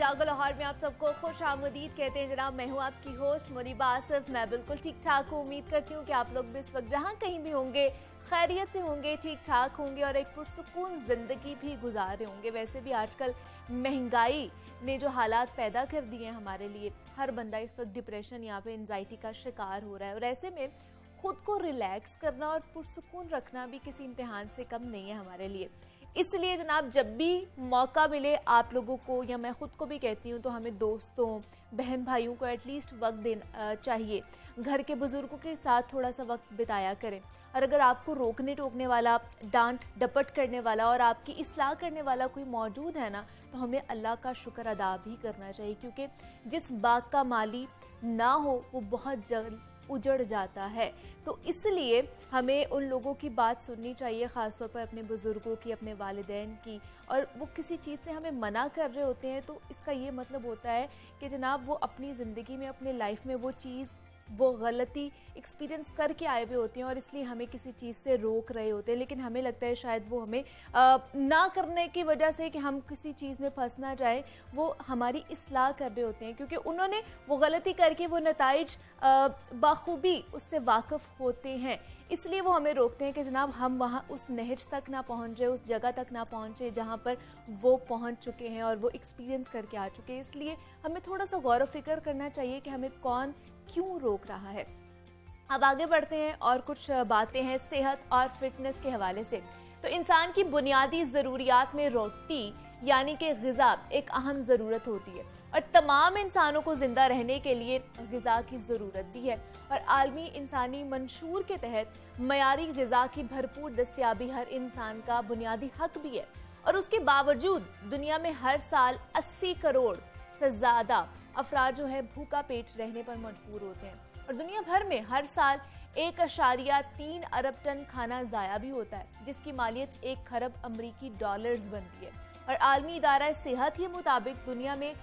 जागो लाहौर में आप सबको खुश आमदीद कहते हैं जनाब। मैं हूँ आपकी होस्ट मुनीबा आसिफ। मैं बिल्कुल ठीक ठाक हूँ। उम्मीद करती हूँ कि आप लोग भी इस वक्त जहाँ कहीं भी होंगे खैरियत से होंगे, ठीक ठाक होंगे और एक पुरसुकून ज़िंदगी भी गुजार रहे होंगे। वैसे भी आजकल महंगाई ने जो हालात पैदा कर दिए हैं हमारे लिए, हर बंदा इस वक्त डिप्रेशन या फिर एंजाइटी का शिकार हो रहा है और ऐसे में खुद को रिलैक्स करना और पुरसुकून रखना भी किसी इम्तिहान से कम नहीं है हमारे लिए। इसलिए जनाब जब भी मौका मिले आप लोगों को, या मैं ख़ुद को भी कहती हूँ, तो हमें दोस्तों बहन भाइयों को एटलीस्ट वक्त देना चाहिए। घर के बुज़ुर्गों के साथ थोड़ा सा वक्त बिताया करें और अगर आपको रोकने टोकने वाला, डांट डपट करने वाला और आपकी इस्लाह करने वाला कोई मौजूद है ना, तो हमें अल्लाह का शुक्र अदा भी करना चाहिए, क्योंकि जिस बाग का माली ना हो वो बहुत जल्द उजड़ जाता है। तो इसलिए हमें उन लोगों की बात सुननी चाहिए, ख़ासतौर पर अपने बुज़ुर्गों की, अपने वालिदैन की। और वो किसी चीज़ से हमें मना कर रहे होते हैं तो इसका ये मतलब होता है कि जनाब वो अपनी ज़िंदगी में, अपने लाइफ में वो चीज़, वो गलती एक्सपीरियंस करके आए हुए होते हैं और इसलिए हमें किसी चीज़ से रोक रहे होते हैं। लेकिन हमें लगता है शायद वो हमें ना करने की वजह से, कि हम किसी चीज़ में फंस ना जाए, वो हमारी इस्लाह कर रहे होते हैं, क्योंकि उन्होंने वो गलती करके वो नताइज बाखूबी उससे वाकिफ़ होते हैं। इसलिए वो हमें रोकते हैं कि जनाब हम वहाँ उस नहज तक ना पहुँचे, उस जगह तक ना पहुँचे जहाँ पर वो पहुँच चुके हैं और वो एक्सपीरियंस करके आ चुके हैं। इसलिए हमें थोड़ा सा गौर व फिक्र करना चाहिए कि हमें कौन क्यों रोक रहा है। अब आगे बढ़ते हैं और कुछ बातें हैं सेहत और फिटनेस के हवाले से। तो इंसान की बुनियादी ज़रूरियात में रोटी यानी कि ग़िज़ा एक अहम ज़रूरत होती है और तमाम इंसानों को ज़िंदा रहने के लिए ग़िज़ा की ज़रूरत भी है। और आलमी इंसानी मंशूर के तहत मयारी ग़िज़ा की भरपूर दस्तयाबी हर इंसान का बुनियादी हक भी है। और उसके बावजूद दुनिया में हर साल 80 करोड़ से ज़्यादा अफराद जो है भूखा पेट रहने पर मजबूर होते हैं और दुनिया भर में हर साल 1.3 अरब टन खाना ज़ाया भी होता है, जिसकी मालियत 1 खरब अमरीकी डॉलर्स बनती है। और आलमी इदारा सेहत के मुताबिक दुनिया में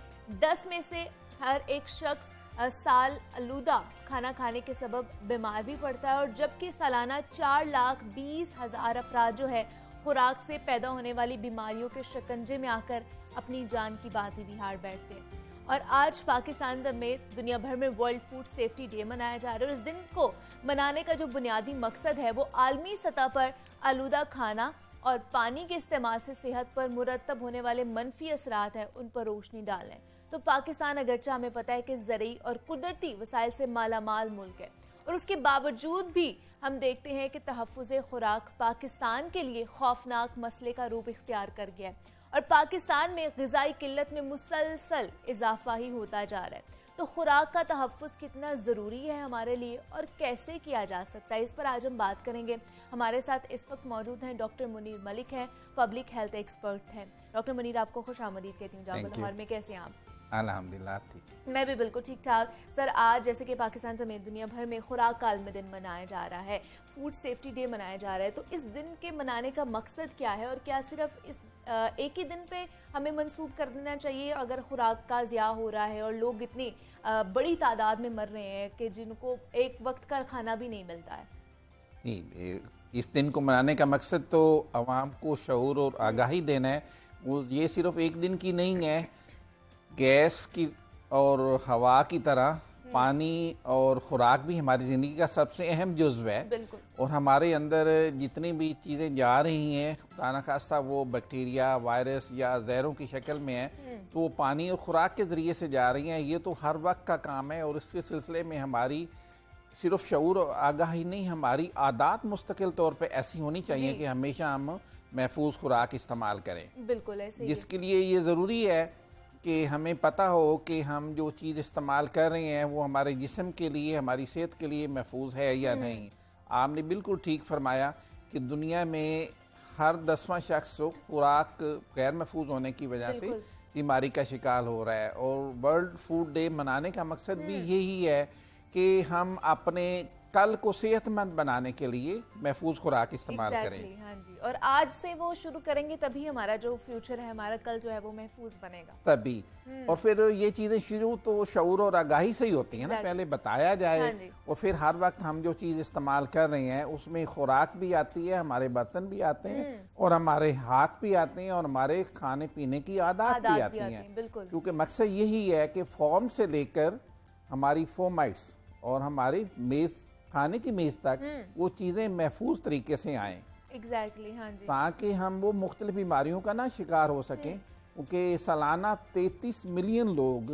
10 में से हर एक शख्स साल आलूदा खाना खाने के सबब बीमार भी पड़ता है। और जबकि सालाना 4,20,000 अफराद जो है खुराक से पैदा होने वाली बीमारियों के शिकंजे में आकर अपनी जान की बाजी भी हार बैठते हैं। और आज पाकिस्तान समेत दुनिया भर में वर्ल्ड फूड सेफ्टी डे मनाया जा रहा है और इस दिन को मनाने का जो बुनियादी मकसद है वो आलमी सतह पर आलूदा खाना और पानी के इस्तेमाल से सेहत पर मुरतब होने वाले मनफी असरात हैं, उन पर रोशनी डालना है। तो पाकिस्तान अगरचे हमें पता है कि ज़रूरी और कुदरती वसाइल से मालामाल मुल्क है और उसके बावजूद भी हम देखते हैं कि तहफ़्फ़ुज़ खुराक पाकिस्तान के लिए खौफनाक मसले का रूप इख्तियार कर गया है और पाकिस्तान में ग़िज़ाई किल्लत में मुसलसल इजाफा ही होता जा रहा है। तो खुराक का तहफ़्फ़ुज़ कितना ज़रूरी है हमारे लिए और कैसे किया जा सकता है, इस पर आज हम बात करेंगे। हमारे साथ इस वक्त मौजूद हैं डॉक्टर मुनीर मलिक हैं, पब्लिक हेल्थ एक्सपर्ट हैं। डॉक्टर मुनीर, आपको खुश आमदीद कहती हूँ जागो लाहौर में। कैसे हैं आप? अल्हम्दुलिल्लाह ठीक। मैं भी बिल्कुल ठीक ठाक। सर, आज जैसे कि पाकिस्तान समेत दुनिया भर में खुराक का आलमी दिन मनाया जा रहा है, फूड सेफ्टी डे मनाया जा रहा है, तो इस दिन के मनाने का मकसद क्या है और क्या सिर्फ इस एक ही दिन पे हमें मंसूब कर देना चाहिए अगर खुराक का ज़िया हो रहा है और लोग इतनी बड़ी तादाद में मर रहे हैं कि जिनको एक वक्त का खाना भी नहीं मिलता है? नहीं, इस दिन को मनाने का मकसद तो आवाम को शऊर और आगाही देना है। वो ये सिर्फ एक दिन की नहीं है, गैस की और हवा की तरह पानी और खुराक भी हमारी ज़िंदगी का सबसे अहम जुज़्व है। बिल्कुल। और हमारे अंदर जितनी भी चीज़ें जा रही हैं, खुदा न खास्ता वो बैक्टीरिया, वायरस या जहरों की शक्ल में है, तो वो पानी और खुराक के ज़रिए से जा रही हैं। ये तो हर वक्त का काम है और इसके सिलसिले में हमारी सिर्फ शऊर और आगाही नहीं, हमारी आदत मुस्तकिल तौर पर ऐसी होनी चाहिए कि हमेशा हम महफूज खुराक इस्तेमाल करें। बिल्कुल ऐसे। जिसके लिए ये ज़रूरी है कि हमें पता हो कि हम जो चीज़ इस्तेमाल कर रहे हैं वो हमारे जिस्म के लिए, हमारी सेहत के लिए महफूज है या नहीं। आपने बिल्कुल ठीक फरमाया कि दुनिया में हर 10वां शख्स खुराक गैर महफूज होने की वजह से बीमारी का शिकार हो रहा है। और वर्ल्ड फूड डे मनाने का मकसद भी यही है कि हम अपने कल को सेहतमंद बनाने के लिए महफूज खुराक इस्तेमाल करें। हाँ जी, और आज से वो शुरू करेंगे तभी हमारा जो फ्यूचर है, हमारा कल जो है वो महफूज बनेगा तभी। और फिर ये चीजें शुरू तो शऊर और आगाही से ही होती है ना, पहले बताया जाए हाँ और फिर हर वक्त हम जो चीज इस्तेमाल कर रहे हैं उसमें खुराक भी आती है, हमारे बर्तन भी आते हैं और हमारे हाथ भी आते हैं और हमारे खाने पीने की आदत भी आती हैं। बिल्कुल, क्योंकि मकसद यही है कि फॉर्म से लेकर हमारी फॉर्माइट्स और हमारी मेज, खाने की मेज तक वो चीजें महफूज तरीके से आए। एग्जैक्टली, हाँ जी, ताकि हम वो मुख्तलिफ बीमारियों का ना शिकार हो सकें। क्योंकि सालाना 33 मिलियन लोग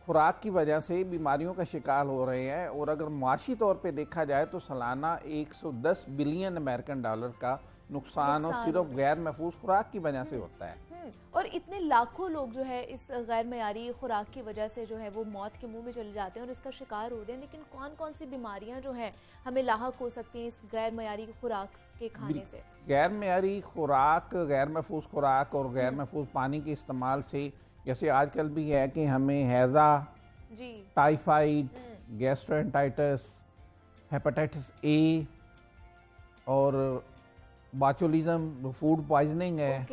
खुराक की वजह से बीमारियों का शिकार हो रहे हैं और अगर माशी तौर पे देखा जाए तो सालाना 110 बिलियन अमेरिकन डॉलर का नुकसान और सिर्फ गैर महफूज खुराक की वजह से होता है। और इतने लाखों लोग जो है इस गैर मयारी खुराक की वजह से जो है वो मौत के मुंह में चले जाते हैं और इसका शिकार हो रहे हैं। लेकिन कौन कौन सी बीमारियां जो है हमें लाहक हो सकती हैं इस गैर मयारी खुराक के खाने से? गैर मयारी खुराक, गैर महफूज खुराक और गैर महफूज पानी के इस्तेमाल से, जैसे आजकल भी है कि हमें हैजा, टाइफाइड, गैस्ट्रोएंटाइटिस, हेपेटाइटिस ए और बाचुलिज्म, फूड पॉइजनिंग है,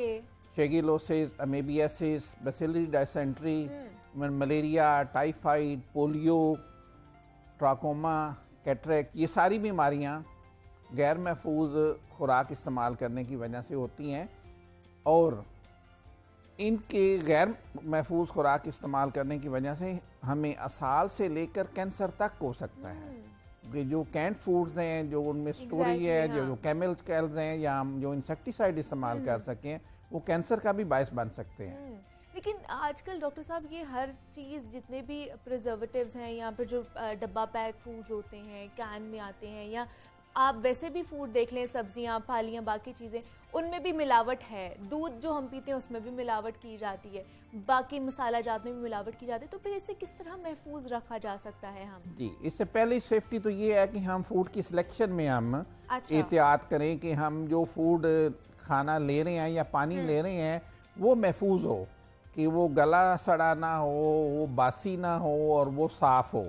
shigellosis, amoebiasis, bacillary dysentery, malaria, typhoid, polio, trachoma, cataract, ये सारी बीमारियां गैर महफूज खुराक इस्तेमाल करने की वजह से होती हैं। और इनके गैर महफूज खुराक इस्तेमाल करने की वजह से हमें असाल से लेकर कैंसर तक हो सकता है। जो कैंट फूड्स हैं, जो उनमें स्टोरी है, जो केमिकल्स कैल्स हैं या हम जो इंसेक्टिसाइड इस्तेमाल कर सकें, वो कैंसर का भी बायस बन सकते हैं। लेकिन आजकल डॉक्टर साहब ये हर चीज़, जितने भी प्रिजर्वेटिव्स हैं या फिर जो डब्बा पैक फूड्स होते हैं, कैन में आते हैं, या आप वैसे भी फूड देख लें, सब्जियां, फालियां, बाकी चीज़ें, उनमें भी मिलावट है। दूध जो हम पीते हैं उसमें भी मिलावट की जाती है, बाकी मसाला जात में भी मिलावट की जाती है। तो फिर इसे किस तरह महफूज रखा जा सकता है? हम जी, इससे पहले सेफ्टी तो ये है कि हम फूड की सिलेक्शन में हम एहतियात करें कि हम जो फूड खाना ले रहे हैं या पानी ले रहे हैं वो महफूज हो, कि वो गला सड़ा ना हो, वो बासी ना हो और वो साफ हो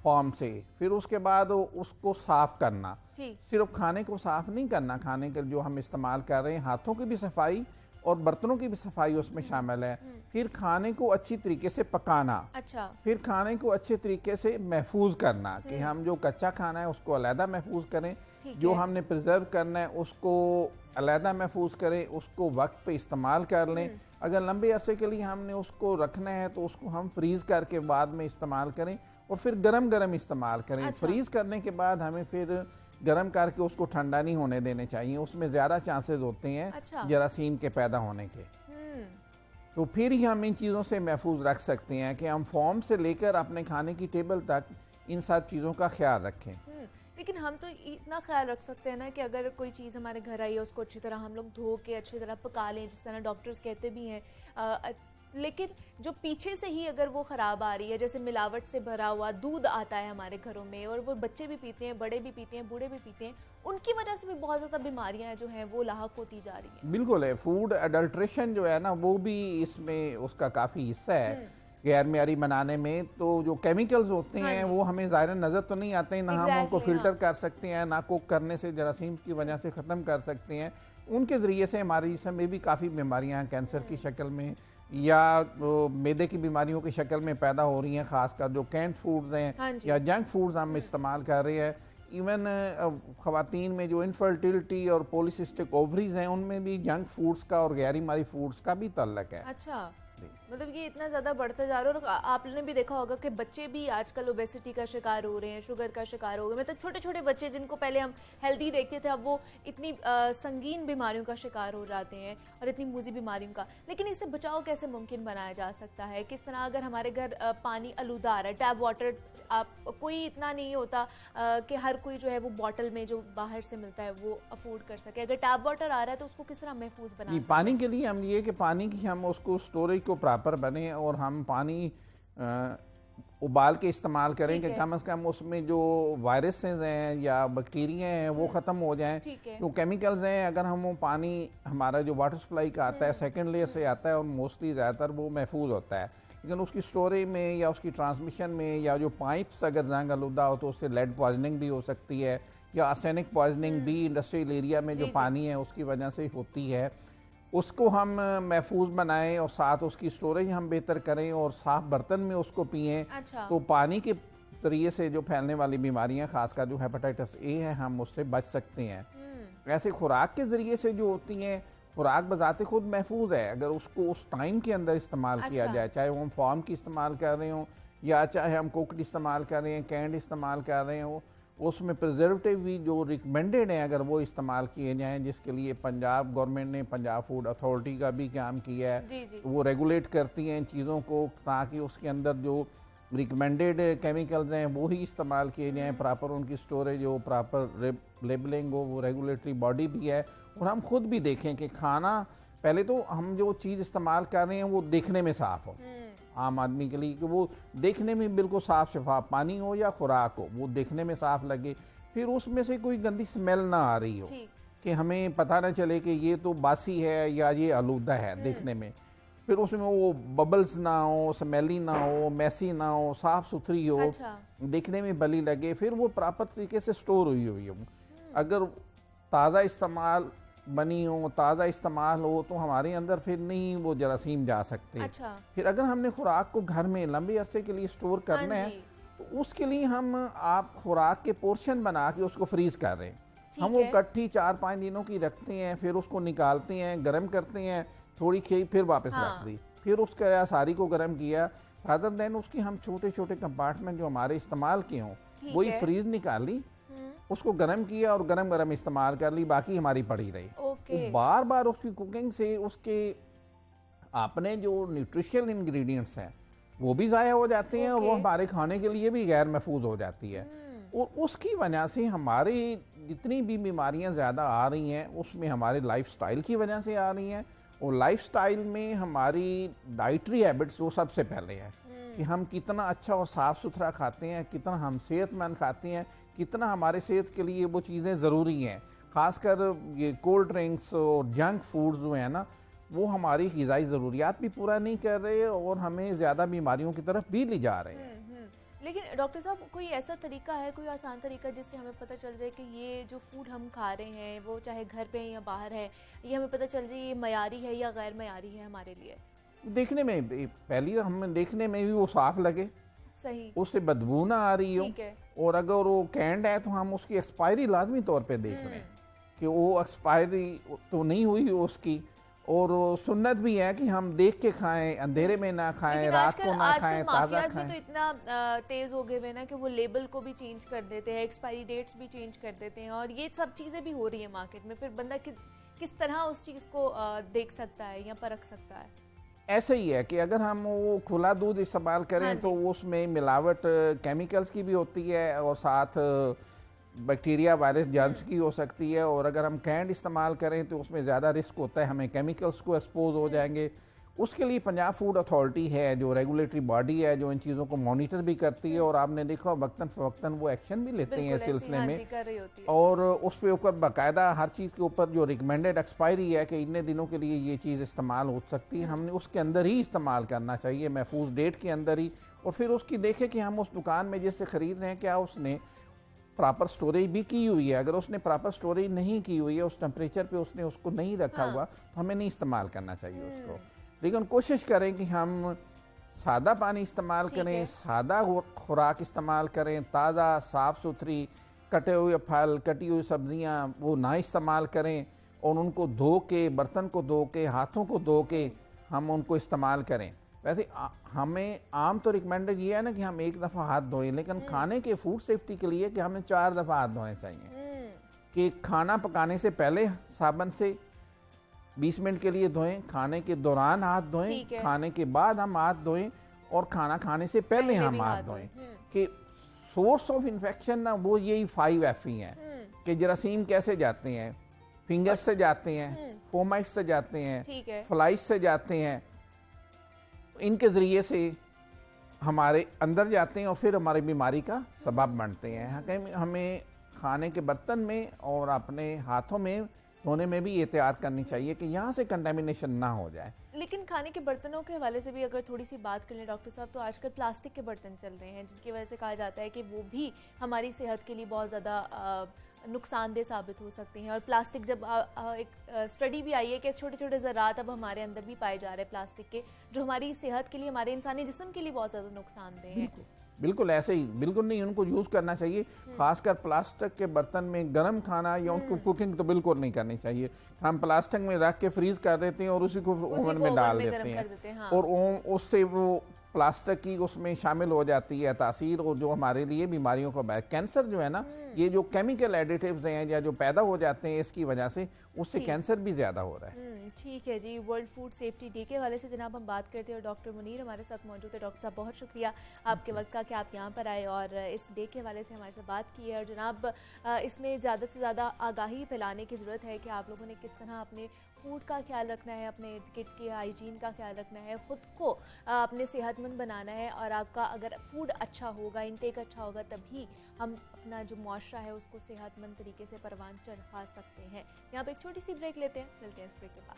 फॉर्म से। फिर उसके बाद उसको साफ करना, सिर्फ खाने को साफ नहीं करना, खाने के जो हम इस्तेमाल कर रहे हैं हाथों की भी सफाई और बर्तनों की भी सफाई उसमें शामिल है। फिर खाने को अच्छी तरीके से पकाना, फिर खाने को अच्छे तरीके से महफूज करना, कि हम जो कच्चा खाना है उसको अलहदा महफूज करें, जो हमने प्रिजर्व करना है उसको अलहदा महफूज करें, उसको वक्त पे इस्तेमाल कर लें। अगर लंबे अरसे के लिए हमने उसको रखना है तो उसको हम फ्रीज करके बाद में इस्तेमाल करें और फिर गरम गरम इस्तेमाल करें। फ्रीज करने के बाद हमें फिर गरम करके उसको ठंडा नहीं होने देने चाहिए, उसमें ज़्यादा चांसेस होते हैं जरासीम के पैदा होने के। तो फिर ही हम इन चीज़ों से महफूज रख सकते हैं कि हम फॉर्म से लेकर अपने खाने की टेबल तक इन सब चीज़ों का ख्याल रखें। लेकिन हम तो इतना ख्याल रख सकते हैं ना कि अगर कोई चीज़ हमारे घर आई है उसको अच्छी तरह हम लोग धो के अच्छी तरह पका लें, जिस तरह डॉक्टर्स कहते भी हैं। लेकिन जो पीछे से ही अगर वो ख़राब आ रही है, जैसे मिलावट से भरा हुआ दूध आता है हमारे घरों में और वो बच्चे भी पीते हैं, बड़े भी पीते हैं, बूढ़े भी पीते हैं, उनकी वजह से भी बहुत ज़्यादा बीमारियां जो हैं वो लाहक होती जा रही हैं। बिल्कुल है, फूड अडल्ट्रेशन जो है ना वो भी इसमें उसका काफ़ी हिस्सा है गैर मियारी बनाने में। तो जो केमिकल्स होते हैं वो हमें ज़ाहिर नज़र तो नहीं आते हैं, ना हम उनको फिल्टर कर सकते हैं, ना कुक करने से जरासीम की वजह से ख़त्म कर सकते हैं। उनके ज़रिए से हमारे जिस्म में भी काफ़ी बीमारियाँ कैंसर की शक्ल में या मैदे की बीमारियों की शक्ल में पैदा हो रही हैं, ख़ासकर जो कैंट फूड्स हैं या जंक फूड्स हम इस्तेमाल कर रहे हैं। इवन ख़वातीन में जो इनफर्टिलिटी और पॉलीसिस्टिक ओवरीज हैं उनमें भी जंक फूड्स का और गैर मारी फूड्स का भी तल्लक है। अच्छा, मतलब ये इतना ज़्यादा बढ़ता जा रहा है। और आपने भी देखा होगा कि बच्चे भी आजकल ओबेसिटी का शिकार हो रहे हैं, शुगर का शिकार हो गए। मतलब छोटे छोटे बच्चे जिनको पहले हम हेल्दी देखते थे, अब वो इतनी संगीन बीमारियों का शिकार हो जाते हैं और इतनी मूजी बीमारियों का। लेकिन इससे बचाव कैसे मुमकिन बनाया जा सकता है? किस तरह, अगर हमारे घर पानी आलूदा आ रहा है, टैप वाटर कोई इतना नहीं होता कि हर कोई जो है वो बॉटल में जो बाहर से मिलता है वो अफोर्ड कर सके, अगर टैप वाटर आ रहा है तो उसको किस तरह महफूज बना? पानी के लिए हम ये कि पानी की हम उसको स्टोरेज को प्रॉपर बने और हम पानी उबाल के इस्तेमाल करें कि कम से कम उसमें जो वायरसेस हैं या बैक्टीरिया हैं वो ख़त्म हो जाएं। जो केमिकल्स हैं, अगर हम वो पानी हमारा जो वाटर सप्लाई का आता है सेकंड लेयर से आता है और मोस्टली ज़्यादातर वो महफूज होता है। लेकिन उसकी स्टोरेज में या उसकी ट्रांसमिशन में या जो पाइप्स अगर जंग आलूदा हो तो उससे लेड पॉइजनिंग भी हो सकती है, या आर्सेनिक पॉइजनिंग भी इंडस्ट्रियल एरिया में जो पानी है उसकी वजह से होती है। उसको हम महफूज बनाएं और साथ उसकी स्टोरेज हम बेहतर करें और साफ़ बर्तन में उसको पिएं। अच्छा। तो पानी के जरिए से जो फैलने वाली बीमारियां, खासकर जो हेपेटाइटिस ए है, हम उससे बच सकते हैं। ऐसे खुराक के ज़रिए से जो होती हैं, खुराक बजाते खुद महफूज है अगर उसको उस टाइम के अंदर इस्तेमाल किया जाए, चाहे वो हम फार्म की इस्तेमाल कर रहे हों या चाहे हम कुकड इस्तेमाल कर रहे हैं, कैंड इस्तेमाल कर रहे हो, उसमें प्रिजर्वेटिव भी जो रिकमेंडेड हैं अगर वो इस्तेमाल किए जाएँ, जिसके लिए पंजाब गवर्नमेंट ने पंजाब फूड अथॉरिटी का भी काम किया है। जी जी। वो रेगुलेट करती हैं इन चीज़ों को ताकि उसके अंदर जो रिकमेंडेड केमिकल्स हैं वो ही इस्तेमाल किए जाएँ, प्रॉपर उनकी स्टोरेज हो, प्रॉपर लेबलिंग हो, वो रेगुलेटरी बॉडी भी है। और हम खुद भी देखें कि खाना पहले तो हम जो चीज़ इस्तेमाल कर रहे हैं वो देखने में साफ़ हो, आम आदमी के लिए कि वो देखने में बिल्कुल साफ़ शफाफ पानी हो या खुराक हो वो देखने में साफ़ लगे, फिर उसमें से कोई गंदी स्मेल ना आ रही हो कि हमें पता ना चले कि ये तो बासी है या ये आलूदा है देखने में, फिर उसमें वो बबल्स ना हो, स्मेली ना हो, मैसी ना हो, साफ़ सुथरी हो। अच्छा। देखने में भली लगे, फिर वो प्रॉपर तरीके से स्टोर हुई हुई हो। अगर ताज़ा इस्तेमाल बनी हो, ताज़ा इस्तेमाल हो तो हमारे अंदर फिर नहीं वो जरासीम जा सकते। अच्छा। फिर अगर हमने खुराक को घर में लंबे अरसे के लिए स्टोर करना है तो उसके लिए हम आप खुराक के पोर्शन बना के उसको फ्रीज कर रहे हैं। हम वो इकट्ठी 4-5 दिनों की रखते हैं, फिर उसको निकालते हैं, गर्म करते हैं, थोड़ी खी फिर वापस रख दी, फिर उसका सारी को गर्म किया, रादर देन उसके हम छोटे छोटे कंपार्टमेंट जो हमारे इस्तेमाल के हों वही फ्रीज निकाली, उसको गर्म किया और गरम गरम इस्तेमाल कर ली, बाकी हमारी पड़ी रही। तो बार बार उसकी कुकिंग से उसके अपने जो न्यूट्रिशनल इंग्रेडिएंट्स हैं वो भी ज़ाया हो जाते हैं और वो हमारे खाने के लिए भी गैर महफूज हो जाती है। और उसकी वजह से हमारी जितनी भी बीमारियां ज़्यादा आ रही हैं उसमें हमारे लाइफस्टाइल की वजह से आ रही हैं, और लाइफस्टाइल में हमारी डाइटरी हैबिट्स वो सबसे पहले है कि हम कितना अच्छा और साफ़ सुथरा खाते हैं, कितना हम सेहतमंद खाते हैं, कितना हमारे सेहत के लिए वो चीज़ें ज़रूरी हैं। ख़ासकर ये कोल्ड ड्रिंक्स और जंक फूड्स जो हैं ना वो हमारी ग़िज़ाई ज़रूरियात भी पूरा नहीं कर रहे और हमें ज़्यादा बीमारियों की तरफ भी ले जा रहे हैं। लेकिन डॉक्टर साहब कोई ऐसा तरीका है, कोई आसान तरीका जिससे हमें पता चल जाए कि ये जो फूड हम खा रहे हैं वो चाहे घर पे है या बाहर है, ये हमें पता चल जाए ये मयारी है या गैर मयारी है हमारे लिए? देखने में पहली हमें देखने में भी वो साफ लगे, सही, उससे बदबू ना आ रही हो, और अगर वो कैंड है तो हम उसकी एक्सपायरी लाजमी तौर पे देख लें कि वो एक्सपायरी तो नहीं हुई उसकी। और सुन्नत भी है कि हम देख के खाएं, अंधेरे में ना खाएं, रात को ना खाएं, ताज़ा खाएं। भी तो इतना तेज हो गए हुए ना कि वो लेबल को भी चेंज कर देते हैं, एक्सपायरी डेट्स भी चेंज कर देते हैं, और ये सब चीज़ें भी हो रही है मार्केट में। फिर बंदा किस तरह उस चीज़ को देख सकता है या परख सकता है? ऐसे ही है कि अगर हम वो खुला दूध इस्तेमाल करें तो उसमें मिलावट केमिकल्स की भी होती है और साथ बैक्टीरिया वायरस जर्म्स की हो सकती है, और अगर हम कैंड इस्तेमाल करें तो उसमें ज़्यादा रिस्क होता है, हमें केमिकल्स को एक्सपोज हो जाएंगे। उसके लिए पंजाब फूड अथॉरिटी है जो रेगुलेटरी बॉडी है जो इन चीज़ों को मॉनिटर भी करती है, और आपने देखा वक्तन फ़वक्तन वो एक्शन भी लेते हैं इस सिलसिले में, और उस पर ऊपर बाकायदा हर चीज़ के ऊपर जो रिकमेंडेड एक्सपायरी है कि इतने दिनों के लिए ये चीज़ इस्तेमाल हो सकती है, हमने उसके अंदर ही इस्तेमाल करना चाहिए, महफूज डेट के अंदर ही। और फिर उसकी देखें कि हम उस दुकान में जिससे ख़रीद रहे हैं क्या उसने प्रॉपर स्टोरेज भी की हुई है। अगर उसने प्रॉपर स्टोरेज नहीं की हुई है, उस टेम्परेचर पे उसने उसको नहीं रखा हुआ, तो हमें नहीं इस्तेमाल करना चाहिए उसको। लेकिन कोशिश करें कि हम सादा पानी इस्तेमाल करें, सादा खुराक इस्तेमाल करें, ताज़ा साफ़ सुथरी कटे हुए फल, कटी हुई सब्जियां वो ना इस्तेमाल करें, और उनको धो के, बर्तन को धो के, हाथों को धो के हम उनको इस्तेमाल करें। वैसे हमें आम तो रिकमेंडेड ये है ना कि हम एक दफ़ा हाथ धोएं, लेकिन खाने के फूड सेफ्टी के लिए कि हमें 4 दफ़ा हाथ धोने चाहिए, कि खाना पकाने से पहले साबुन से 20 मिनट के लिए धोएं, खाने के दौरान हाथ धोएं, खाने के बाद हम हाथ धोएं, और खाना खाने से पहले हम हाथ धोएं। कि सोर्स ऑफ इन्फेक्शन ना वो यही 5F ही हैं कि जरासीम कैसे जाते हैं, फिंगर्स से जाते हैं, फोमाइट्स से जाते हैं, फ्लाइज से जाते हैं, इनके ज़रिए से हमारे अंदर जाते हैं और फिर हमारी बीमारी का सबब बनते हैं। हमें खाने के बर्तन में और अपने हाथों में धोने में भी एहतियात करनी चाहिए कि यहाँ से कंटेमिनेशन ना हो जाए। लेकिन खाने के बर्तनों के हवाले से भी अगर थोड़ी सी बात कर लें डॉक्टर साहब, तो आजकल प्लास्टिक के बर्तन चल रहे हैं जिनकी वजह से कहा जाता है कि वो भी हमारी सेहत के लिए बहुत ज़्यादा नुकसानदेह साबित हो सकते हैं। और प्लास्टिक जब एक स्टडी भी आई है कि छोटे छोटे ज़रात अब हमारे अंदर भी पाए जा रहे हैं प्लास्टिक के, जो हमारी सेहत के लिए, हमारे इंसानी जिस्म के लिए बहुत ज़्यादा नुकसानदेह हैं। बिल्कुल ऐसे ही, बिल्कुल नहीं, उनको यूज़ करना चाहिए। खासकर प्लास्टिक के बर्तन में गर्म खाना या उनको कुकिंग तो बिल्कुल नहीं करनी चाहिए। हम प्लास्टिक में रख के फ्रीज कर देते हैं और उसी को ओवन में डाल देते हैं, हाँ। और उससे वो प्लास्टिक की उसमें शामिल हो जाती है तासीर, और जो हमारे लिए बीमारियों का कैंसर जो है ना, ये जो केमिकल एडिटिव्स हैं या जो पैदा हो जाते हैं इसकी वजह से, उससे कैंसर भी ज़्यादा हो रहा है। ठीक है जी, वर्ल्ड फूड सेफ्टी डे के हवाले से जनाब हम बात करते हैं और डॉक्टर मुनीर हमारे साथ मौजूद है। डॉक्टर साहब बहुत शुक्रिया आपके वक्त का कि आप यहाँ पर आए और इस डे के हवाले से हमारे साथ बात की है। और जनाब इसमें ज़्यादा से ज़्यादा आगाही फैलाने की ज़रूरत है कि आप लोगों ने किस तरह अपने फूड का ख्याल रखना है, अपने इर्द गिर्द की हाइजीन का ख्याल रखना है, ख़ुद को अपने सेहतमंद बनाना है। और आपका अगर फूड अच्छा होगा, इंटेक अच्छा होगा, तभी हम अपना जो मुआशरा है उसको सेहतमंद तरीके से परवान चढ़ा सकते हैं। यहाँ पर एक छोटी सी ब्रेक लेते हैं, मिलते हैं इस ब्रेक के बाद।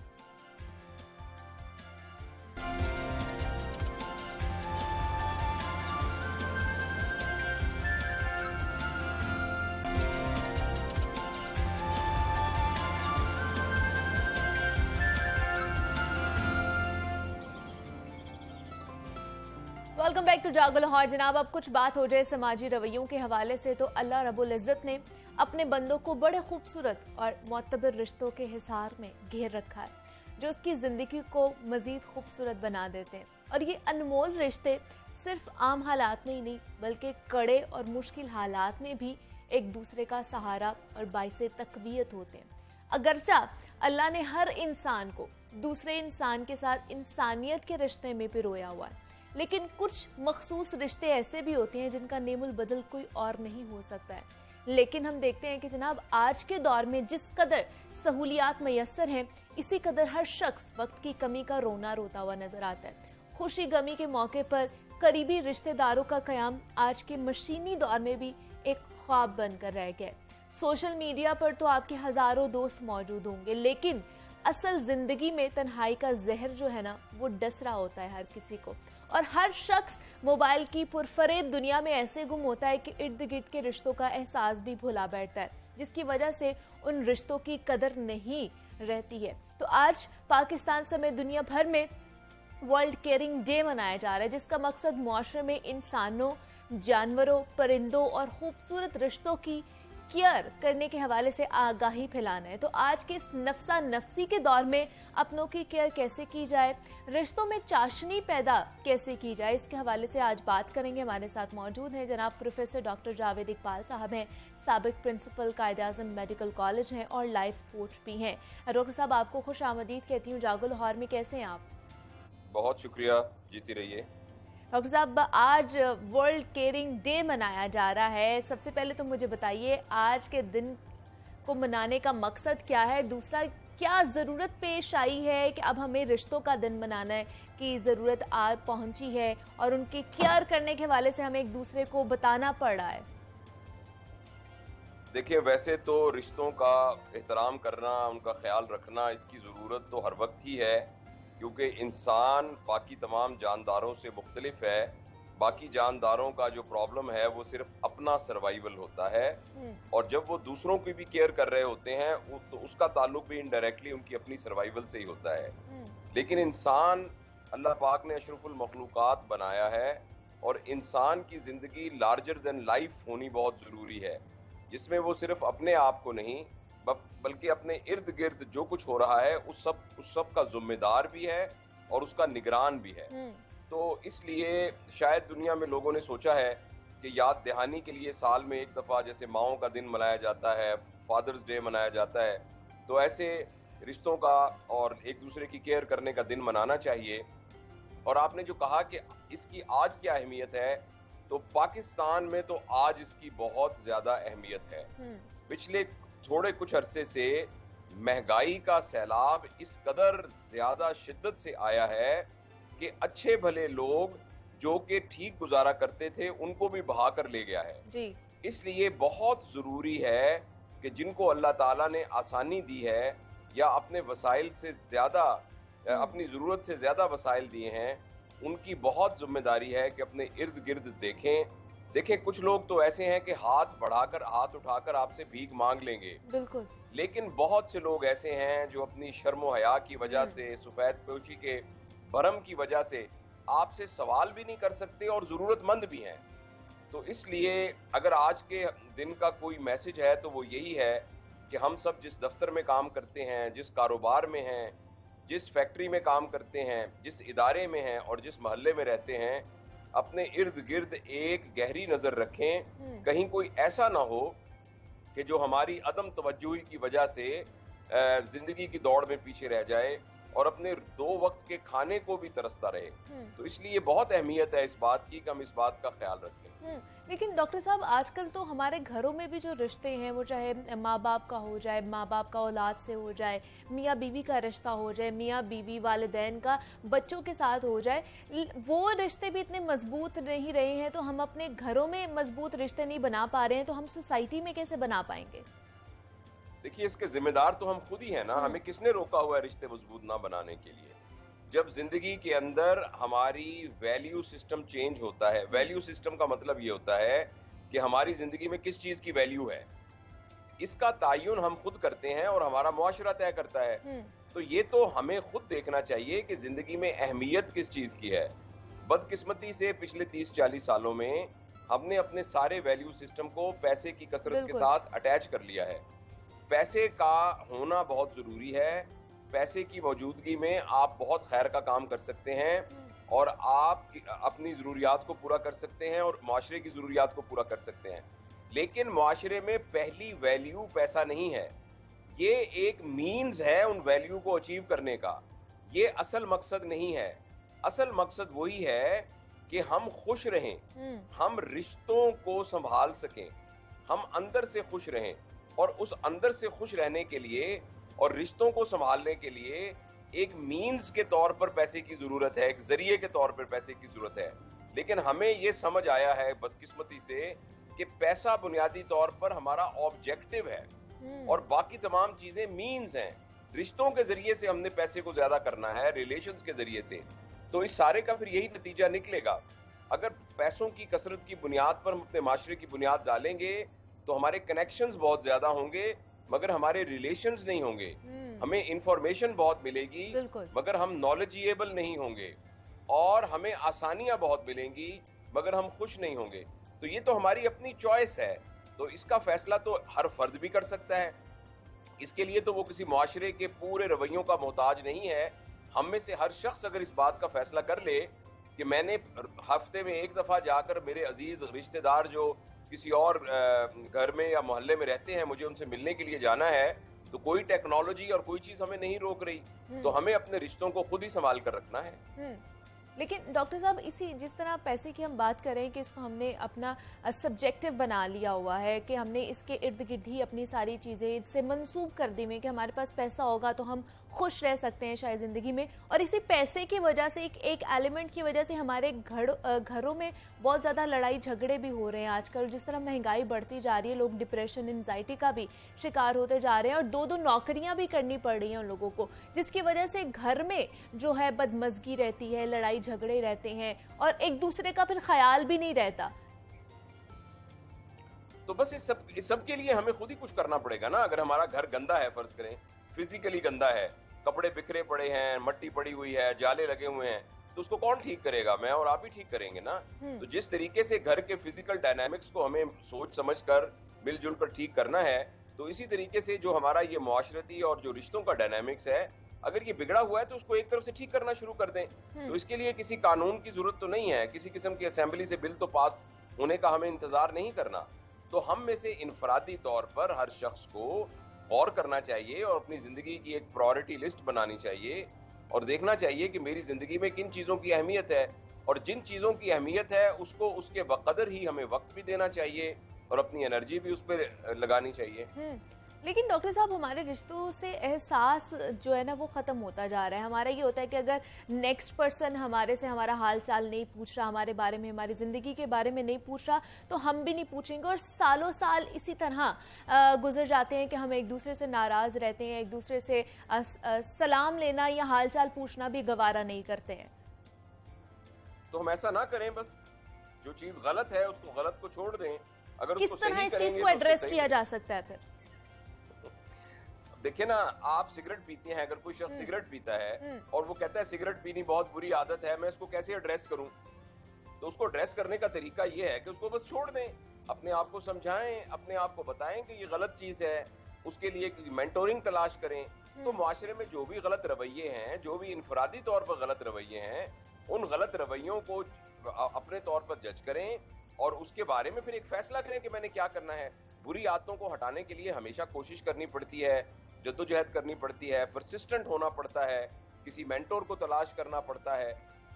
वेलकम बैक टू जागो लाहौर। जनाब अब कुछ बात हो जाए समाजी रवैयों के हवाले से, तो अल्लाह रब्बुल इज़्ज़त ने अपने बंदों को बड़े खूबसूरत और मोतबर रिश्तों के हिसार में घेर रखा है, जो उसकी ज़िंदगी को मज़ीद खूबसूरत बना देते हैं। और ये अनमोल रिश्ते सिर्फ आम हालात में ही नहीं, बल्कि कड़े और मुश्किल हालात में भी एक दूसरे का सहारा और बाइसे तक़वियत होते हैं। अगरचा अल्लाह ने हर इंसान को दूसरे इंसान के साथ इंसानियत के रिश्ते में पिरोया हुआ है, लेकिन कुछ मखसूस रिश्ते ऐसे भी होते हैं जिनका नेमुल बदल कोई और नहीं हो सकता है। लेकिन हम देखते हैं कि जनाब आज के दौर में जिस कदर सहूलियात मैसर हैं, इसी कदर हर शख्स वक्त की कमी का रोना रोता हुआ नजर आता है। खुशी गमी के मौके पर करीबी रिश्तेदारों का कयाम आज के मशीनी दौर में भी एक ख्वाब बनकर रह गया है। सोशल मीडिया पर तो आपके हजारों दोस्त मौजूद होंगे, लेकिन असल जिंदगी में तन्हाई का जहर जो है ना, वो डस रहा होता है हर किसी को। और हर शख्स मोबाइल की पुरफरेब दुनिया में ऐसे गुम होता है कि इर्द गिर्द के रिश्तों का एहसास भी भुला बैठता है, जिसकी वजह से उन रिश्तों की कदर नहीं रहती है। तो आज पाकिस्तान समेत दुनिया भर में वर्ल्ड केयरिंग डे मनाया जा रहा है, जिसका मकसद मुआशरे में इंसानों, जानवरों, परिंदों और खूबसूरत रिश्तों की केयर करने के हवाले से आगाही फैलाना है। तो आज के इस नफसा नफसी के दौर में अपनों की केयर कैसे की जाए, रिश्तों में चाशनी पैदा कैसे की जाए, इसके हवाले से आज बात करेंगे। हमारे साथ मौजूद हैं जनाब प्रोफेसर डॉक्टर जावेद इकबाल साहब हैं, साबिक प्रिंसिपल कायद-ए-आज़म मेडिकल कॉलेज हैं और लाइफ कोच भी हैं। डॉक्टर साहब आपको खुश आमदीद कहती हूँ जागो लाहौर में। कैसे हैं आप? बहुत शुक्रिया, जीती रहिए। डॉक्टर साहब आज वर्ल्ड केयरिंग डे मनाया जा रहा है, सबसे पहले तो मुझे बताइए आज के दिन को मनाने का मकसद क्या है, दूसरा क्या ज़रूरत पेश आई है कि अब हमें रिश्तों का दिन मनाना है कि ज़रूरत आज पहुंची है और उनकी केयर करने के हवाले से हमें एक दूसरे को बताना पड़ रहा है। देखिए, वैसे तो रिश्तों का एहतराम करना, उनका ख्याल रखना, इसकी ज़रूरत तो हर वक्त ही है, क्योंकि इंसान बाकी तमाम जानदारों से मुख्तलिफ है। बाकी जानदारों का जो प्रॉब्लम है वो सिर्फ अपना सर्वाइवल होता है, और जब वो दूसरों की भी केयर कर रहे होते हैं तो उसका ताल्लुक भी इनडायरेक्टली उनकी अपनी सर्वाइवल से ही होता है। लेकिन इंसान अल्लाह पाक ने अशरफुल मखलूकात बनाया है, और इंसान की जिंदगी लार्जर देन लाइफ होनी बहुत जरूरी है, जिसमें वो सिर्फ अपने आप को नहीं बल्कि अपने इर्द गिर्द जो कुछ हो रहा है उस सब का जिम्मेदार भी है और उसका निगरान भी है। तो इसलिए शायद दुनिया में लोगों ने सोचा है कि याद दहानी के लिए साल में एक दफा जैसे माओं का दिन मनाया जाता है, फादर्स डे मनाया जाता है, तो ऐसे रिश्तों का और एक दूसरे की केयर करने का दिन मनाना चाहिए। और आपने जो कहा कि इसकी आज क्या अहमियत है, तो पाकिस्तान में तो आज इसकी बहुत ज्यादा अहमियत है। पिछले थोड़े कुछ अरसे से महंगाई का सैलाब इस कदर ज्यादा शिद्दत से आया है कि अच्छे भले लोग जो कि ठीक गुजारा करते थे उनको भी बहा कर ले गया है जी। इसलिए बहुत जरूरी है कि जिनको अल्लाह ताला ने आसानी दी है या अपने वसाइल से ज्यादा अपनी जरूरत से ज्यादा वसाइल दिए हैं, उनकी बहुत जिम्मेदारी है कि अपने इर्द गिर्द देखें। कुछ लोग तो ऐसे हैं कि हाथ बढ़ाकर, हाथ उठाकर आपसे भीख मांग लेंगे, बिल्कुल। लेकिन बहुत से लोग ऐसे हैं जो अपनी शर्म हया की वजह से, सफेद पोशी के भरम की वजह से आपसे सवाल भी नहीं कर सकते और जरूरतमंद भी हैं। तो इसलिए अगर आज के दिन का कोई मैसेज है तो वो यही है कि हम सब जिस दफ्तर में काम करते हैं, जिस कारोबार में हैं, जिस फैक्ट्री में काम करते हैं, जिस इदारे में हैं और जिस मोहल्ले में रहते हैं, अपने इर्द गिर्द एक गहरी नजर रखें। कहीं कोई ऐसा ना हो कि जो हमारी अदम तवज्जुही की वजह से जिंदगी की दौड़ में पीछे रह जाए और अपने 2 वक्त के खाने को भी तरसता रहे। तो इसलिए बहुत अहमियत है इस बात की कि हम इस बात का ख्याल रखें। लेकिन डॉक्टर साहब, आजकल तो हमारे घरों में भी जो रिश्ते हैं, वो चाहे माँ बाप का हो जाए, माँ बाप का औलाद से हो जाए, मियाँ बीवी का रिश्ता हो जाए, मियाँ बीवी वालिदैन का बच्चों के साथ हो जाए, वो रिश्ते भी इतने मजबूत नहीं रहे हैं। तो हम अपने घरों में मजबूत रिश्ते नहीं बना पा रहे हैं, तो हम सोसाइटी में कैसे बना पाएंगे? देखिए, इसके जिम्मेदार तो हम खुद ही हैं ना। हमें किसने रोका हुआ है रिश्ते मजबूत ना बनाने के लिए? जब जिंदगी के अंदर हमारी वैल्यू सिस्टम चेंज होता है, वैल्यू सिस्टम का मतलब ये होता है कि हमारी जिंदगी में किस चीज की वैल्यू है, इसका तायुन हम खुद करते हैं और हमारा मुआशरा तय करता है। तो ये तो हमें खुद देखना चाहिए कि जिंदगी में अहमियत किस चीज की है। बदकिस्मती से पिछले 30-40 सालों में हमने अपने सारे वैल्यू सिस्टम को पैसे की कसरत के साथ अटैच कर लिया है। पैसे का होना बहुत जरूरी है। पैसे की मौजूदगी में आप बहुत खैर का काम कर सकते हैं और आप अपनी जरूरियात को पूरा कर सकते हैं और माशरे की जरूरियात को पूरा कर सकते हैं। लेकिन माशरे में पहली वैल्यू पैसा नहीं है, ये एक मीन्स है उन वैल्यू को अचीव करने का। ये असल मकसद नहीं है। असल मकसद वही है कि हम खुश रहें, हम रिश्तों को संभाल सकें, हम अंदर से खुश रहें। और उस अंदर से खुश रहने के लिए और रिश्तों को संभालने के लिए एक मीन्स के तौर पर पैसे की जरूरत है, एक जरिए के तौर पर पैसे की जरूरत है। लेकिन हमें ये समझ आया है बदकिस्मती से कि पैसा बुनियादी तौर पर हमारा ऑब्जेक्टिव है और बाकी तमाम चीजें मीन्स हैं। रिश्तों के जरिए से हमने पैसे को ज्यादा करना है, रिलेशंस के जरिए से। तो इस सारे का फिर यही नतीजा निकलेगा। अगर पैसों की कसरत की बुनियाद पर हम अपने माशरे की बुनियाद डालेंगे तो हमारे कनेक्शंस बहुत ज्यादा होंगे मगर हमारे रिलेशंस नहीं होंगे। हमें इंफॉर्मेशन बहुत मिलेगी मगर हम नॉलेजेबल नहीं होंगे और हमें आसानियां बहुत मिलेंगी मगर हम खुश नहीं होंगे। तो ये तो हमारी अपनी चॉइस है। तो इसका फैसला तो हर फर्द भी कर सकता है। इसके लिए तो वो किसी मुआशरे के पूरे रवैयों का मोहताज नहीं है। हम में से हर शख्स अगर इस बात का फैसला कर ले कि मैंने हफ्ते में एक दफा जाकर मेरे अजीज रिश्तेदार जो किसी और घर में या मोहल्ले में रहते हैं, मुझे उनसे मिलने के लिए जाना है, तो कोई टेक्नोलॉजी और कोई चीज हमें नहीं रोक रही। तो हमें अपने रिश्तों को खुद ही संभाल कर रखना है। लेकिन डॉक्टर साहब, इसी जिस तरह पैसे की हम बात करें कि इसको हमने अपना सब्जेक्टिव बना लिया हुआ है कि हमने इसके इर्द गिर्द ही अपनी सारी चीज़ें इससे मंसूब कर दी में कि हमारे पास पैसा होगा तो हम खुश रह सकते हैं शायद ज़िंदगी में। और इसी पैसे की वजह से एक एलिमेंट की वजह से हमारे घरों में बहुत ज़्यादा लड़ाई झगड़े भी हो रहे हैं आजकल। जिस तरह महंगाई बढ़ती जा रही है, लोग डिप्रेशन, एंजाइटी का भी शिकार होते जा रहे हैं और 2-2 नौकरियां भी करनी पड़ रही हैं उन लोगों को, जिसकी वजह से घर में जो है बदमज़गी रहती है, लड़ाई झगड़े रहते हैं और एक दूसरे का फिर ख्याल भी नहीं रहता। तो बस इस सब के लिए हमें खुद ही कुछ करना पड़ेगा ना। अगर हमारा घर गंदा है, फर्ज करें फिजिकली गंदा है, कपड़े बिखरे पड़े हैं, मट्टी पड़ी हुई है, जाले लगे हुए हैं, तो उसको कौन ठीक करेगा? मैं और आप ही ठीक करेंगे ना। तो जिस तरीके से घर के फिजिकल डायनामिक्स को हमें सोच समझ कर मिलजुल कर ठीक करना है, तो इसी तरीके से जो हमारा ये मुआशरती और जो रिश्तों का डायनामिक्स है, अगर ये बिगड़ा हुआ है तो उसको एक तरफ से ठीक करना शुरू कर दें। तो इसके लिए किसी कानून की जरूरत तो नहीं है, किसी किस्म की असेंबली से बिल तो पास होने का हमें इंतजार नहीं करना। तो हम में से इनफरादी तौर पर हर शख्स को गौर करना चाहिए और अपनी जिंदगी की एक प्रायोरिटी लिस्ट बनानी चाहिए और देखना चाहिए कि मेरी जिंदगी में किन चीजों की अहमियत है और जिन चीजों की अहमियत है उसको उसके बकदर ही हमें वक्त भी देना चाहिए और अपनी एनर्जी भी उस पर लगानी चाहिए। लेकिन डॉक्टर साहब हमारे रिश्तों से एहसास जो है ना वो ख़त्म होता जा रहा है। हमारा ये होता है कि अगर नेक्स्ट पर्सन हमारे से हमारा हाल चाल नहीं पूछ रहा, हमारे बारे में, हमारी ज़िंदगी के बारे में नहीं पूछ रहा, तो हम भी नहीं पूछेंगे। और सालों साल इसी तरह गुजर जाते हैं कि हम एक दूसरे से नाराज़ रहते हैं, एक दूसरे से सलाम लेना या हाल चाल पूछना भी गवारा नहीं करते हैं। तो हम ऐसा ना करें, बस जो चीज़ गलत है उसको गलत को छोड़ दें। अगर किस तरह इस चीज़ को एड्रेस किया जा सकता है फिर? देखिए ना, आप सिगरेट पीती हैं, अगर कोई शख्स सिगरेट पीता है और वो कहता है सिगरेट पीनी बहुत बुरी आदत है, मैं इसको कैसे एड्रेस करूं? तो उसको एड्रेस करने का तरीका ये है कि उसको बस छोड़ दें, अपने आप को समझाएं, अपने आप को बताएं कि ये गलत चीज है, उसके लिए मेंटोरिंग तलाश करें। तो माशरे में जो भी गलत रवैये हैं, जो भी इनफरादी तौर पर गलत रवैये हैं, उन गलत रवैयों को अपने तौर पर जज करें और उसके बारे में फिर एक फैसला करें कि मैंने क्या करना है। बुरी आदतों को हटाने के लिए हमेशा कोशिश करनी पड़ती है, जद्दोजहद करनी पड़ती है, परसिस्टेंट होना पड़ता है, किसी मेंटोर को तलाश करना पड़ता है।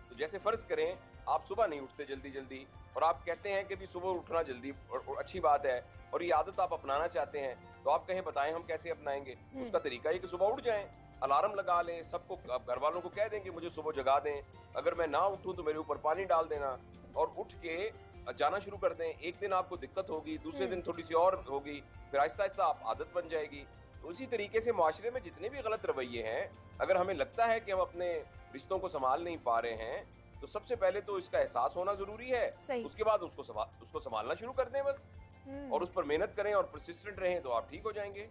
तो जैसे फर्ज करें आप सुबह नहीं उठते जल्दी जल्दी और आप कहते हैं कि भी सुबह उठना जल्दी और अच्छी बात है और ये आदत आप अपनाना चाहते हैं, तो आप कहें बताएं हम कैसे अपनाएंगे। उसका तरीका ये कि सुबह उठ जाएं, अलार्म लगा लें, सबको घर वालों को कह दें कि मुझे सुबह जगा दें, अगर मैं ना उठूं तो मेरे ऊपर पानी डाल देना, और उठ के जाना शुरू कर दें। एक दिन आपको दिक्कत होगी, दूसरे दिन थोड़ी सी और होगी, फिर आहिस्ता आहिस्ता आप आदत बन जाएगी। तो उसी तरीके से माशरे में जितने भी गलत रवैये हैं, अगर हमें लगता है कि हम अपने रिश्तों को संभाल नहीं पा रहे हैं, तो सबसे पहले तो इसका एहसास होना जरूरी है। उसके बाद उसको संभालना शुरू कर दें बस, और उस पर मेहनत करें और परसिस्टेंट रहें, तो आप ठीक हो जाएंगे।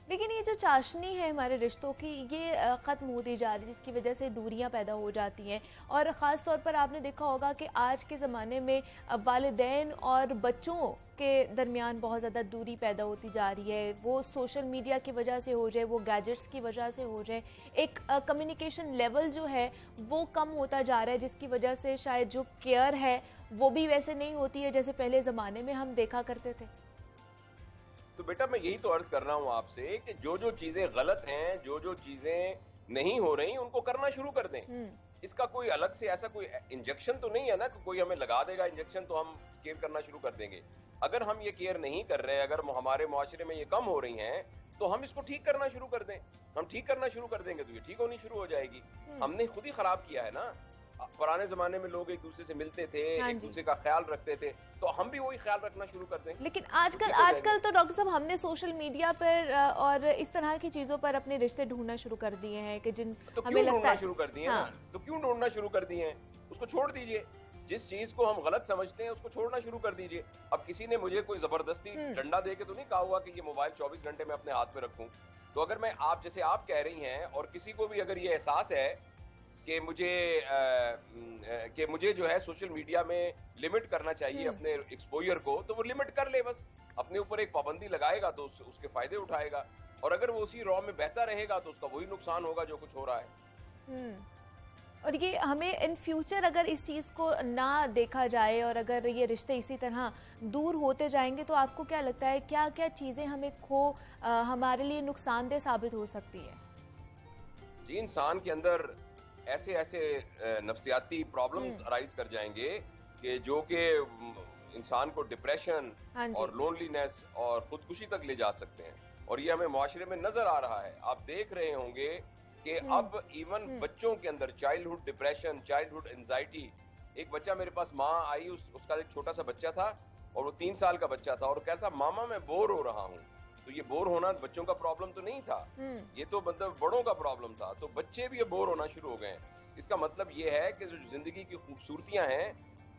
लेकिन ये जो चाशनी है हमारे रिश्तों की, ये ख़त्म होती जा रही है, जिसकी वजह से दूरियां पैदा हो जाती हैं। और ख़ास तौर पर आपने देखा होगा कि आज के ज़माने में वालिदैन और बच्चों के दरमियान बहुत ज़्यादा दूरी पैदा होती जा रही है। वो सोशल मीडिया की वजह से हो जाए, वो गैजेट्स की वजह से हो जाए, एक कम्युनिकेशन लेवल जो है वो कम होता जा रहा है, जिसकी वजह से शायद जो केयर है वो भी वैसे नहीं होती है जैसे पहले ज़माने में हम देखा करते थे। तो बेटा मैं यही तो अर्ज कर रहा हूँ आपसे कि जो जो चीजें गलत हैं, जो जो चीजें नहीं हो रही, उनको करना शुरू कर दें। इसका कोई अलग से ऐसा कोई इंजेक्शन तो नहीं है ना कि कोई हमें लगा देगा इंजेक्शन तो हम केयर करना शुरू कर देंगे। अगर हम ये केयर नहीं कर रहे, अगर हमारे मुआशरे में ये कम हो रही हैं, तो हम इसको ठीक करना शुरू कर दें। हम ठीक करना शुरू कर देंगे तो ये ठीक होनी शुरू हो जाएगी। हमने खुद ही खराब किया है ना। पुराने जमाने में लोग एक दूसरे से मिलते थे, एक दूसरे का ख्याल रखते थे, तो हम भी वही ख्याल रखना शुरू कर दें। लेकिन आजकल तो डॉक्टर साहब हमने सोशल मीडिया पर और इस तरह की चीजों पर अपने रिश्ते ढूंढना शुरू कर दिए हैं कि जिन तो हमें लगता है शुरू कर दिए हैं। तो क्यों ढूंढना शुरू कर दिए हैं? उसको छोड़ दीजिए। जिस चीज को हम गलत समझते हैं उसको छोड़ना शुरू कर दीजिए। अब किसी ने मुझे कोई जबरदस्ती डंडा दे के तो नहीं कहा हुआ कि ये मोबाइल 24 घंटे में अपने हाथ में रखूं। तो अगर मैं आप जैसे आप कह रही हैं और किसी को भी अगर ये एहसास है कि मुझे जो है सोशल मीडिया में लिमिट करना चाहिए अपने एक्सपोजर को, तो वो लिमिट कर ले बस। अपने ऊपर एक पाबंदी लगाएगा तो उसके फायदे उठाएगा, और अगर वो उसी रॉ में बहता रहेगा तो उसका वही नुकसान होगा जो कुछ हो रहा है। और ये हमें इन फ्यूचर अगर इस चीज़ को ना देखा जाए और अगर ये रिश्ते इसी तरह दूर होते जाएंगे, तो आपको क्या लगता है क्या क्या चीज़ें हमें हमारे लिए नुकसानदेह साबित हो सकती है? जी, इंसान के अंदर ऐसे ऐसे नफ्सियाती प्रॉब्लम्स अराइज कर जाएंगे कि जो कि इंसान को डिप्रेशन और लोनलीनेस और खुदकुशी तक ले जा सकते हैं, और ये हमें मुआशरे में नजर आ रहा है। आप देख रहे होंगे कि अब इवन बच्चों के अंदर चाइल्डहुड डिप्रेशन, चाइल्डहुड एंजाइटी। एक बच्चा मेरे पास माँ आई, उसका एक छोटा सा बच्चा था और वो 3 साल का बच्चा था, और कहता था मामा मैं बोर हो रहा हूँ। तो ये बोर होना बच्चों का प्रॉब्लम तो नहीं था, ये तो मतलब बड़ों का प्रॉब्लम था। तो बच्चे भी ये बोर होना शुरू हो गए। इसका मतलब ये है कि जो जिंदगी की खूबसूरतियां हैं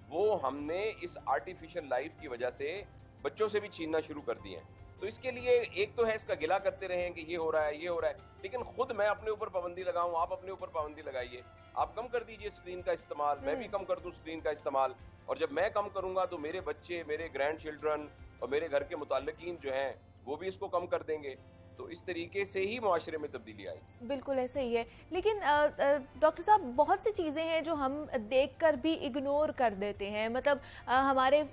वो हमने इस आर्टिफिशियल लाइफ की वजह से बच्चों से भी छीनना शुरू कर दिए हैं। तो इसके लिए एक तो है इसका गिला करते रहें कि ये हो रहा है, ये हो रहा है, लेकिन खुद मैं अपने ऊपर पाबंदी लगाऊं, आप अपने ऊपर पाबंदी लगाइए। आप कम कर दीजिए स्क्रीन का इस्तेमाल, मैं भी कम कर दूं स्क्रीन का इस्तेमाल, और जब मैं कम करूंगा तो मेरे बच्चे, मेरे ग्रैंड चिल्ड्रन और मेरे घर के मुताल्लिकीन जो हैं वो भी इसको कम कर देंगे। तो इस तरीके से ही मुआशरे में तब्दीली आई। बिल्कुल ऐसे ही है। लेकिन डॉक्टर साहब, बहुत सी चीज़ें हैं जो हम देखकर भी इग्नोर कर देते हैं। मतलब हमारे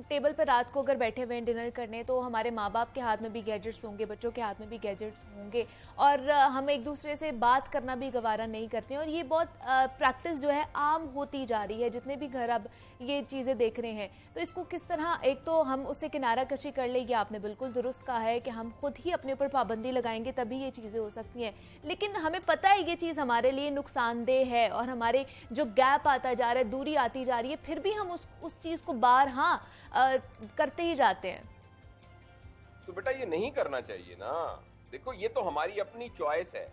टेबल पर रात को अगर बैठे हुए हैं डिनर करने, तो हमारे माँ बाप के हाथ में भी गैजेट्स होंगे, बच्चों के हाथ में भी गैजेट्स होंगे, और हम एक दूसरे से बात करना भी गवारा नहीं करते हैं। और ये बहुत प्रैक्टिस जो है आम होती जा रही है, जितने भी घर अब ये चीज़ें देख रहे हैं। तो इसको किस तरह, एक तो हम उससे किनारा कशी कर ले, ये आपने बिल्कुल दुरुस्त कहा है कि हम खुद ही अपने ऊपर पाबंदी लगाएंगे तभी ये चीज़ें हो सकती हैं। लेकिन हमें पता है ये चीज़ हमारे लिए नुकसानदेह है, और हमारे जो गैप आता जा रहा है, दूरी आती जा रही है, फिर भी हम उस चीज़ को बार करते ही जाते हैं। तो बेटा ये नहीं करना चाहिए ना। देखो, ये तो हमारी अपनी चॉइस है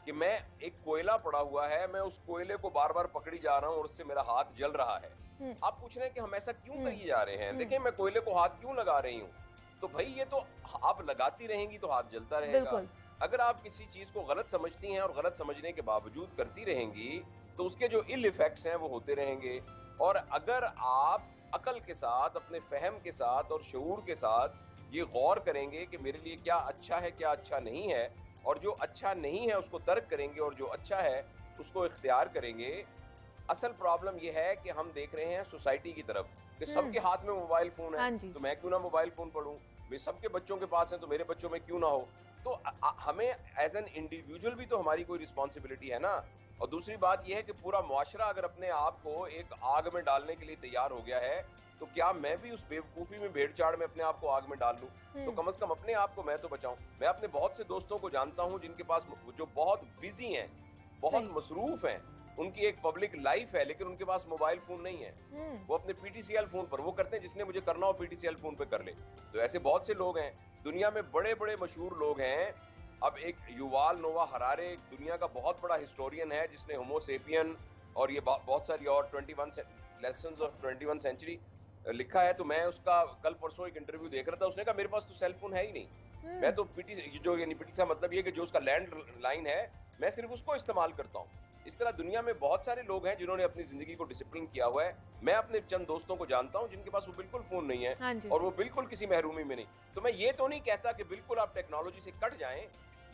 कि मैं, एक कोयला पड़ा हुआ है, मैं उस कोयले को बार बार पकड़ी जा रहा हूं और उससे मेरा हाथ जल रहा है। आप पूछ रहे हैं कि हम ऐसा क्यों करिए जा रहे हैं। देखिए, मैं कोयले को हाथ क्यों लगा रही हूँ, तो भाई ये तो आप लगाती रहेंगी तो हाथ जलता रहेगा। अगर आप किसी चीज को गलत समझती हैं और गलत समझने के बावजूद करती रहेंगी, तो उसके जो इल इफेक्ट्स हैं वो होते रहेंगे। और अगर आप अकल के साथ, अपने फहम के साथ और शऊर के साथ ये गौर करेंगे कि मेरे लिए क्या अच्छा है, क्या अच्छा नहीं है, और जो अच्छा नहीं है उसको तर्क करेंगे और जो अच्छा है उसको इख्तियार करेंगे। असल प्रॉब्लम ये है कि हम देख रहे हैं सोसाइटी की तरफ कि सबके हाथ में मोबाइल फोन है, तो मैं क्यों ना मोबाइल फोन पढ़ूं, सबके बच्चों के पास है तो मेरे बच्चों में क्यों ना हो। तो हमें एज एन इंडिविजुअल भी तो हमारी कोई रिस्पॉन्सिबिलिटी है ना। और दूसरी बात यह है कि पूरा मुआशरा अगर अपने आप को एक आग में डालने के लिए तैयार हो गया है, तो क्या मैं भी उस बेवकूफी में, भेड़ चाड़ में अपने आप को आग में डाल लूं? तो कम से कम अपने आप को मैं तो बचाऊं। मैं अपने बहुत से दोस्तों को जानता हूं जिनके पास, जो बहुत बिजी हैं, बहुत मसरूफ हैं, उनकी एक पब्लिक लाइफ है, लेकिन उनके पास मोबाइल फोन नहीं है। वो अपने पीटीसीएल फोन पर वो करते हैं, जिसने मुझे करना हो पीटीसीएल फोन पे कर ले। तो ऐसे बहुत से लोग हैं दुनिया में, बड़े बड़े मशहूर लोग हैं। अब एक युवाल नोवा हरारे, एक दुनिया का बहुत बड़ा हिस्टोरियन है, जिसने होमो सेपियन और ये बहुत सारी और 21 लेसन्स ऑफ 21 सेंचुरी लिखा है। तो मैं उसका कल परसों एक इंटरव्यू देख रहा था, उसने कहा मेरे पास तो सेल फोन है ही नहीं। मैं तो पीटी का मतलब ये कि जो उसका लैंड लाइन है, मैं सिर्फ उसको इस्तेमाल करता हूँ। इस तरह दुनिया में बहुत सारे लोग हैं जिन्होंने अपनी जिंदगी को डिसिप्लिन किया हुआ है। मैं अपने चंद दोस्तों को जानता हूं जिनके पास वो बिल्कुल फोन नहीं है, और वो बिल्कुल किसी महरूमी में नहीं। तो मैं ये तो नहीं कहता कि बिल्कुल आप टेक्नोलॉजी से कट जाएं,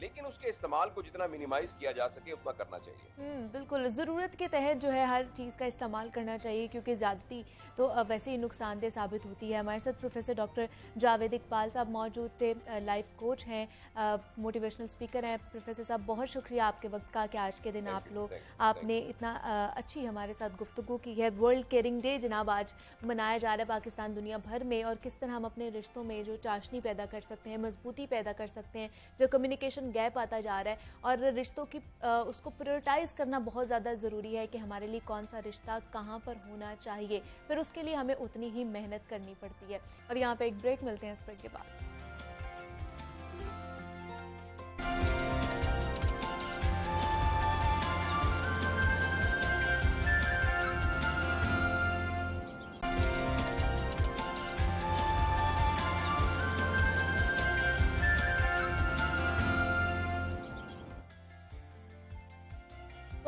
लेकिन उसके इस्तेमाल को जितना मिनिमाइज किया जा सके उतना करना चाहिए। बिल्कुल, ज़रूरत के तहत जो है हर चीज़ का इस्तेमाल करना चाहिए, क्योंकि ज़्यादती तो वैसे ही नुकसानदेह साबित होती है। हमारे साथ प्रोफेसर डॉक्टर जावेद इकबाल साहब मौजूद थे, लाइफ कोच हैं, मोटिवेशनल स्पीकर हैं। प्रोफेसर साहब, बहुत शुक्रिया आपके वक्त का कि आज के दिन आपने इतना अच्छी हमारे साथ गुफ्तगू की है। वर्ल्ड केयरिंग डे जनाब आज मनाया जा रहा है पाकिस्तान दुनिया भर में, और किस तरह हम अपने रिश्तों में जो चाशनी पैदा कर सकते हैं, मजबूती पैदा कर सकते हैं, जो कम्युनिकेशन गैप आता जा रहा है, और रिश्तों की उसको प्रायोरिटाइज करना बहुत ज़्यादा ज़रूरी है कि हमारे लिए कौन सा रिश्ता कहाँ पर होना चाहिए। फिर उसके लिए हमें उतनी ही मेहनत करनी पड़ती है। और यहाँ पे एक ब्रेक मिलते हैं इस ब्रेक के बाद।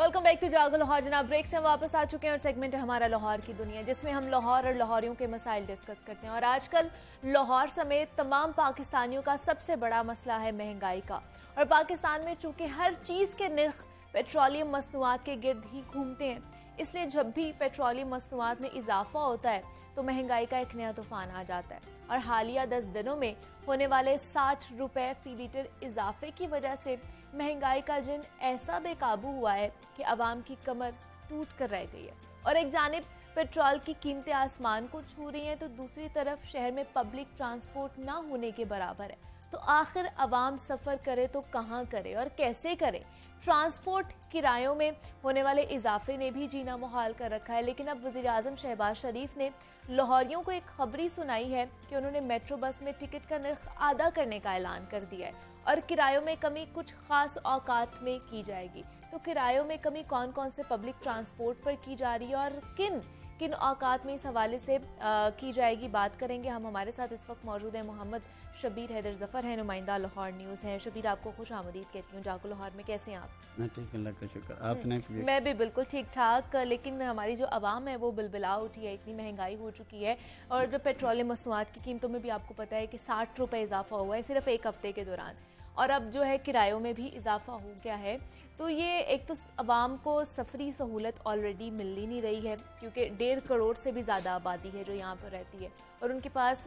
वेलकम बैक टू जागो लाहौर। जनाब, ब्रेक से हम वापस आ चुके हैं और सेगमेंट है हमारा लाहौर की दुनिया, जिसमें हम लाहौर और लाहौरियों के मसाइल डिस्कस करते हैं। और आजकल लाहौर समेत तमाम पाकिस्तानियों का सबसे बड़ा मसला है महंगाई का। और पाकिस्तान में चूंकि हर चीज़ के निर्ख पेट्रोलियम मसनूआत के गिर्द ही घूमते हैं, इसलिए जब भी पेट्रोलियम मसनूआत में इजाफा होता है तो महंगाई का एक नया तूफान आ जाता है। और हालिया 10 दिनों में होने वाले 60 रुपए फी लीटर इजाफे की वजह से महंगाई का जिन ऐसा बेकाबू हुआ है कि आवाम की कमर टूट कर रह गई है। और एक जानिब पेट्रोल की कीमतें आसमान को छू रही हैं, तो दूसरी तरफ शहर में पब्लिक ट्रांसपोर्ट ना होने के बराबर है। तो आखिर आवाम सफ़र करे तो कहाँ करे और कैसे करे? ट्रांसपोर्ट किरायों में होने वाले इजाफे ने भी जीना मुहाल कर रखा है। लेकिन अब वज़ीर आज़म शहबाज शरीफ ने लाहौरियों को एक खबरी सुनाई है कि उन्होंने मेट्रो बस में टिकट का निर्ख आधा करने का ऐलान कर दिया है, और किरायों में कमी कुछ खास औकात में की जाएगी। तो किरायों में कमी कौन कौन से पब्लिक ट्रांसपोर्ट पर की जा रही है और किन किन औकात में इस हवाले से की जाएगी, बात करेंगे हम। हमारे साथ इस वक्त मौजूद है मोहम्मद शबीर हैदर जफर है, नुमाइंदा लाहौर न्यूज़ है। शबीर, आपको खुश आमदीद कहती हूँ जागो लाहौर में। कैसे हैं आप? मैं ठीक, अल्लाह का शुक्र। आपने? मैं भी बिल्कुल ठीक ठाक। लेकिन हमारी जो आवाम है वो बिलबिला उठी है, इतनी महंगाई हो चुकी है। और जो पेट्रोलियम मसनूआत की कीमतों में भी आपको पता है कि 60 रुपये इजाफा हुआ है सिर्फ एक हफ्ते के दौरान। और अब जो है किरायों में भी इजाफा हो गया है, तो ये एक तो आवाम को सफरी सहूलत ऑलरेडी मिल ही नहीं रही है, क्योंकि 1.5 करोड़ से भी ज़्यादा आबादी है जो यहाँ पर रहती है, और उनके पास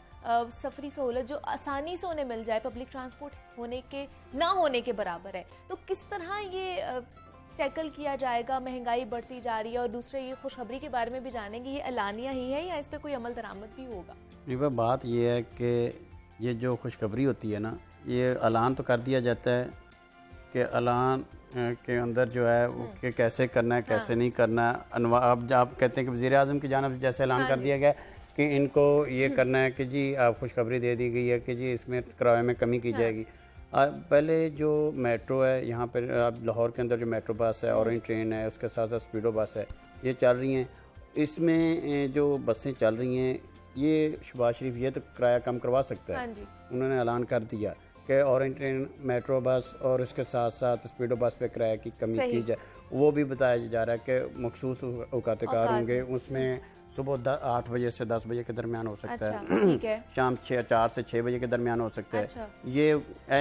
सफरी सहूलत जो आसानी से उन्हें मिल जाए पब्लिक ट्रांसपोर्ट होने के ना होने के बराबर है। तो किस तरह ये टैकल किया जाएगा? महंगाई बढ़ती जा रही है, और दूसरे ये खुशखबरी के बारे में भी जानेंगे, ये एलानिया ही है या इस पर कोई अमल दरामद भी होगा? नहीं, वह बात ये है कि ये जो खुशखबरी होती है ना, ये ऐलान तो कर दिया जाता है कि ऐलान के अंदर जो है वो कि कैसे करना है, कैसे नहीं करना है। अब आप कहते हैं कि वज़ीर आज़म की जानिब से जैसे ऐलान कर दिया गया कि इनको ये करना है कि जी आप खुशखबरी दे दी गई है कि जी इसमें किराए में कमी की जाएगी। पहले जो मेट्रो है यहाँ पर, अब लाहौर के अंदर जो मेट्रो बस है, ऑरेंज ट्रेन है, उसके साथ साथ स्पीडो बस है, ये चल रही हैं। इसमें जो बसें चल रही हैं, ये शहबाज शरीफ ये तो किराया कम करवा सकता है। उन्होंने ऐलान कर दिया कि ऑरेंज ट्रेन, मेट्रो बस और इसके साथ साथ स्पीडो बस पे किराए की कमी की जाए। वो भी बताया जा रहा है कि मखसूस औकात कार होंगे, उसमें सुबह 8 बजे से 10 बजे के दरमियान हो सकता है, शाम 4 से 6 बजे के दरमियान हो सकता है। ये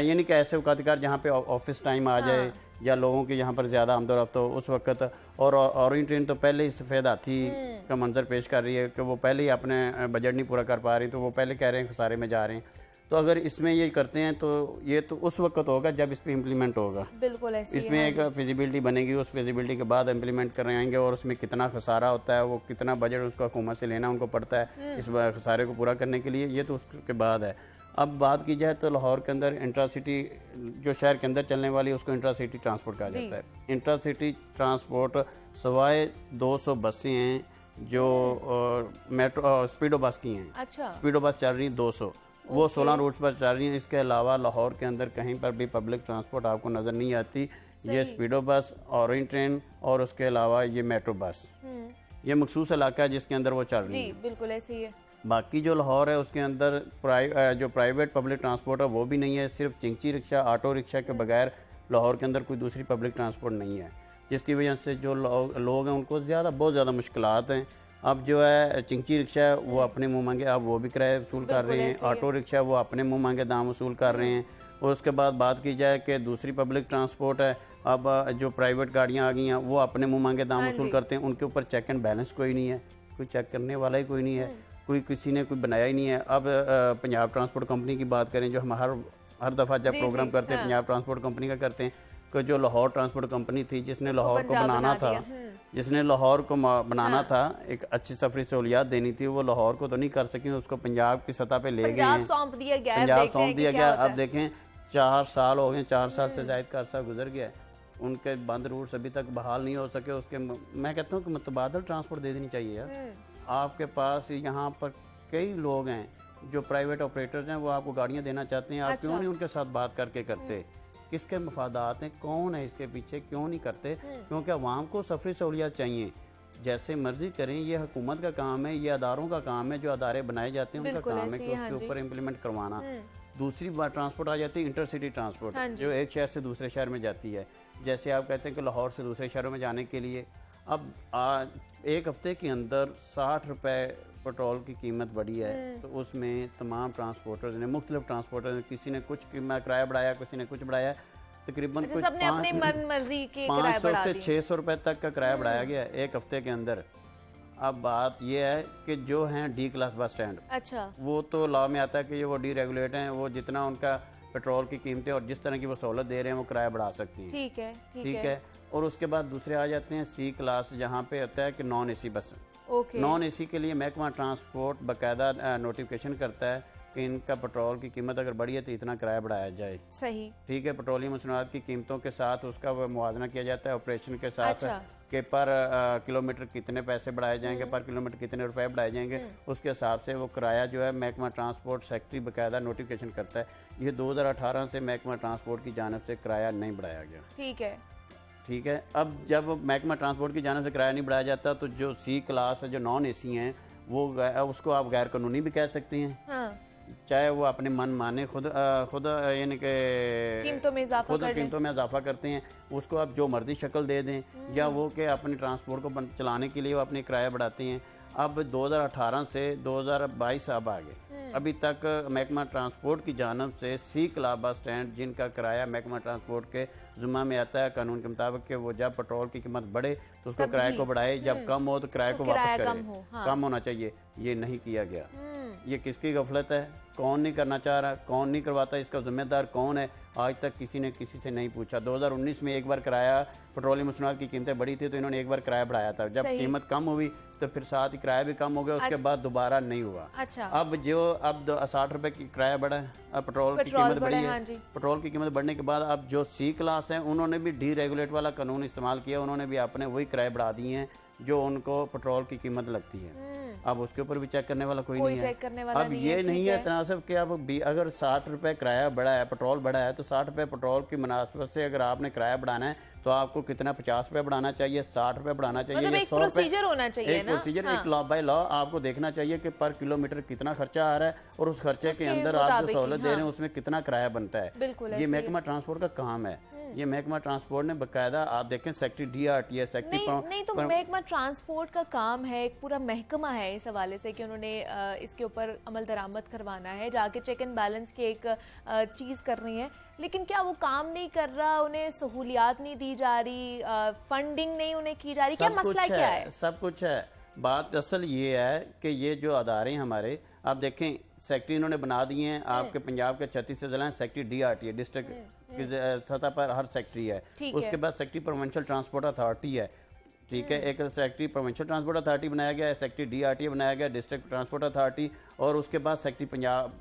यानी कि ऐसे औकात कार जहाँ पे ऑफिस टाइम आ जाए या लोगों की यहाँ पर ज़्यादा आमदोरफ्त हो उस वक्त। और ऑरेंज ट्रेन तो पहले ही सफ़ेद हाथी का मंजर पेश कर रही है कि वो पहले ही अपने बजट नहीं पूरा कर पा रही, तो वो पहले कह रहे हैं खसारे में जा रहे हैं। तो अगर इसमें ये करते हैं तो ये तो उस वक्त होगा जब इस पे इम्प्लीमेंट होगा। बिल्कुल ऐसे इसमें एक फिजिबिलिटी बनेगी, उस फिजिबिलिटी के बाद इम्प्लीमेंट कराएंगे, और उसमें कितना खसारा होता है, वो कितना बजट उसको हुकूमत से लेना उनको पड़ता है इस खसारे को पूरा करने के लिए, ये तो उसके बाद है। अब बात की जाए तो लाहौर के अंदर इंट्रासिटी जो शहर के अंदर चलने वाली है उसको इंट्रासिटी ट्रांसपोर्ट कहा जाता है। इंट्रासिटी ट्रांसपोर्ट सवाए 200 बसें हैं जो मेट्रो स्पीडो बस की हैं। अच्छा। स्पीडो बस चल रही है 200, वो 16 रूट्स पर चल रही हैं। इसके अलावा लाहौर के अंदर कहीं पर भी पब्लिक ट्रांसपोर्ट आपको नज़र नहीं आती। ये स्पीडो बस, ऑरेंज ट्रेन और उसके अलावा ये मेट्रो बस, ये मखसूस इलाका है जिसके अंदर वो चल रही है। बिल्कुल ऐसे ही है। बाकी जो लाहौर है उसके अंदर जो प्राइवेट पब्लिक ट्रांसपोर्ट है वो भी नहीं है। सिर्फ चिंची रिक्शा, ऑटो रिक्शा के बगैर लाहौर के अंदर कोई दूसरी पब्लिक ट्रांसपोर्ट नहीं है, जिसकी वजह से जो लोग हैं उनको बहुत ज़्यादा मुश्किलात हैं। अब जो है चिंची रिक्शा है वो अपने मुँह मांगे अब वो भी किराया वसूल कर रहे हैं, ऑटो रिक्शा वो अपने मुँह मांगे दाम वसूल कर रहे हैं। और उसके बाद बात की जाए कि दूसरी पब्लिक ट्रांसपोर्ट है, अब जो प्राइवेट गाड़ियाँ आ गई हैं वो अपने मुँह मांगे दाम वसूल करते हैं, उनके ऊपर चेक एंड बैलेंस कोई नहीं है, कोई चेक करने वाला ही कोई नहीं है, कोई किसी ने कोई बनाया ही नहीं है। अब पंजाब ट्रांसपोर्ट कंपनी की बात करें, जो हम हर दफ़ा जब प्रोग्राम करते हैं पंजाब ट्रांसपोर्ट कंपनी का करते हैं, कि जो लाहौर ट्रांसपोर्ट कंपनी थी जिसने लाहौर को बनाना था, जिसने लाहौर को बनाना था, एक अच्छी सफरी सहूलियात देनी थी, वो लाहौर को तो नहीं कर सकी, उसको पंजाब की सतह पे ले गए हैं, पंजाब सौंप दिया गया। अब देखें 4 साल हो गए, 4 साल से ज़ायद का अरसा गुजर गया है, उनके बंद रूट्स अभी तक बहाल नहीं हो सके। उसके मैं कहता हूँ कि मुतबादल ट्रांसपोर्ट दे देनी चाहिए यार। आपके पास यहाँ पर कई लोग हैं जो प्राइवेट ऑपरेटर्स हैं, वो आपको गाड़ियाँ देना चाहते हैं, आप क्यों नहीं उनके साथ बात करके करते? किसके मफादात हैं, कौन है इसके पीछे, क्यों नहीं करते? क्योंकि अवाम को सफरी सहूलियात चाहिए, जैसे मर्जी करें, ये हुकूमत का काम है, ये अदारों का काम है, जो अदारे बनाए जाते हैं उनका काम है कि उसके ऊपर इम्प्लीमेंट करवाना। दूसरी बात ट्रांसपोर्ट आ जाती है इंटरसिटी ट्रांसपोर्ट, जो एक शहर से दूसरे शहर में जाती है। जैसे आप कहते हैं कि लाहौर से दूसरे शहरों में जाने के लिए अब एक हफ्ते के अंदर 60 रुपए पेट्रोल की कीमत बढ़ी है, तो उसमें तमाम ट्रांसपोर्टर्स ने, मुख्तलिफ ट्रांसपोर्टर्स ने, किसी ने कुछ किराया बढ़ाया, किसी ने कुछ बढ़ाया, तकरीबन कुछ 500 से 600 रुपए तक का किराया बढ़ाया गया एक हफ्ते के अंदर। अब बात यह है कि जो हैं डी क्लास बस स्टैंड, अच्छा, वो तो लॉ में आता है कि ये वो डी रेगुलेट हैं, वो जितना उनका पेट्रोल की कीमतें और जिस तरह की वो सहूलत दे रहे हैं वो किराया बढ़ा सकती हैं। ठीक है। और उसके बाद दूसरे आ जाते हैं सी क्लास, जहाँ पे होता है कि non AC bus. Non AC के लिए महकमा ट्रांसपोर्ट बाकायदा नोटिफिकेशन करता है कि इनका पेट्रोल की कीमत अगर बढ़ी है तो इतना किराया बढ़ाया जाए। सही, ठीक है। पेट्रोलियम मसनूआत की कीमतों के साथ उसका मुआवजा किया जाता है ऑपरेशन के साथ। अच्छा। कि पर किलोमीटर कितने पैसे बढ़ाए जाएंगे, पर किलोमीटर कितने रुपए बढ़ाए जाएंगे, उसके हिसाब से वो किराया जो है महकमा ट्रांसपोर्ट सेक्रेटरी बाकायदा नोटिफिकेशन करता है। ये 2018 से महकमा ट्रांसपोर्ट की जानिब से किराया नहीं बढ़ाया गया। ठीक है। अब जब महकमा ट्रांसपोर्ट की जानिब से किराया नहीं बढ़ाया जाता तो जो सी क्लास है, जो नॉन एसी हैं, वो उसको आप गैर कानूनी भी कह सकते हैं। हाँ। चाहे वो अपने मन माने खुद यानी कि कीमतों में इजाफा करते हैं, उसको आप जो मर्जी शक्ल दे दें, या वो कि अपने ट्रांसपोर्ट को चलाने के लिए वो अपने किराया बढ़ाते हैं। अब 2018 से 2022 अब आ गए, अभी तक महकमा ट्रांसपोर्ट की जानब से सी क्लास बस स्टैंड जिनका किराया महकमा ट्रांसपोर्ट के जुम्मा में आता है कानून के मुताबिक कि वो जब पेट्रोल की कीमत बढ़े तो उसको किराए को बढ़ाए, जब कम हो तो किराए को वापस करे, कम होना चाहिए, ये नहीं किया गया। ये किसकी गफलत है? कौन नहीं करना चाह रहा, कौन नहीं करवाता, इसका जिम्मेदार कौन है? आज तक किसी ने किसी से नहीं पूछा। 2019 में एक बार किराया पेट्रोलियम मसनूआत की कीमतें बढ़ी थी तो इन्होंने एक बार किराया बढ़ाया था, जब कीमत कम हुई तो फिर साथ ही किराया भी कम हो गया, उसके बाद दोबारा नहीं हुआ। अच्छा। अब 60 रुपए की किराया बढ़ा है, अब पेट्रोल की कीमत बढ़ी है। पेट्रोल की कीमत बढ़ने के बाद अब जो सी क्लास है उन्होंने भी डी रेगुलेट वाला कानून इस्तेमाल किया, उन्होंने भी अपने वही किराए बढ़ा दिए हैं जो उनको पेट्रोल की कीमत लगती है। अब उसके ऊपर भी चेक करने वाला कोई नहीं है। अब ये नहीं है तनासब कि अब अगर 60 रुपए किराया बढ़ा है, पेट्रोल बढ़ा है, तो 60 रुपए पेट्रोल की मुनासबत से अगर आपने किराया बढ़ाना है तो आपको कितना 50 रुपए बढ़ाना चाहिए, 60 रुपए बढ़ाना चाहिए, मतलब 100 प्रोसीजर होना चाहिए, एक प्रोसीजर, एक लॉ बाय लॉ आपको देखना चाहिए कि पर किलोमीटर कितना खर्चा आ रहा है और उस खर्चे के अंदर आप जो सहूलत दे रहे हैं उसमें कितना किराया बनता है। ये महकमा ट्रांसपोर्ट का काम है। ये महकमा ट्रांसपोर्ट ने बकायदा, आप देखें सेक्रेटरी DRTA सेक्रेटरी नहीं तो महकमा ट्रांसपोर्ट का काम है, एक पूरा महकमा है इस हवाले से कि उन्होंने इसके ऊपर अमल दरामद करवाना है, जाके चेक एंड बैलेंस की एक चीज करनी है, लेकिन क्या वो काम नहीं कर रहा? उन्हें सहूलियात नहीं दी जा रही, फंडिंग नहीं उन्हें की जा रही, क्या मसला क्या है? सब कुछ है। बात असल ये है कि ये जो अदारे हैं हमारे, आप देखें सेक्रेटरी इन्होंने बना दिए हैं, आपके पंजाब के 36 से जिला सेक्रेटरी DRTA डिस्ट्रिक्ट की सतह पर हर सेक्रेटरी है। उसके बाद सेक्रेटरी प्रोविंशियल ट्रांसपोर्ट अथॉरिटी है, ठीक है, एक सेक्रेटरी प्रोविंशियल ट्रांसपोर्ट अथॉरिटी बनाया गया है, सेक्रेटरी DRTA बनाया गया, डिस्ट्रिक्ट ट्रांसपोर्ट अथॉरिटी, और उसके बाद सेक्रेटरी पंजाब,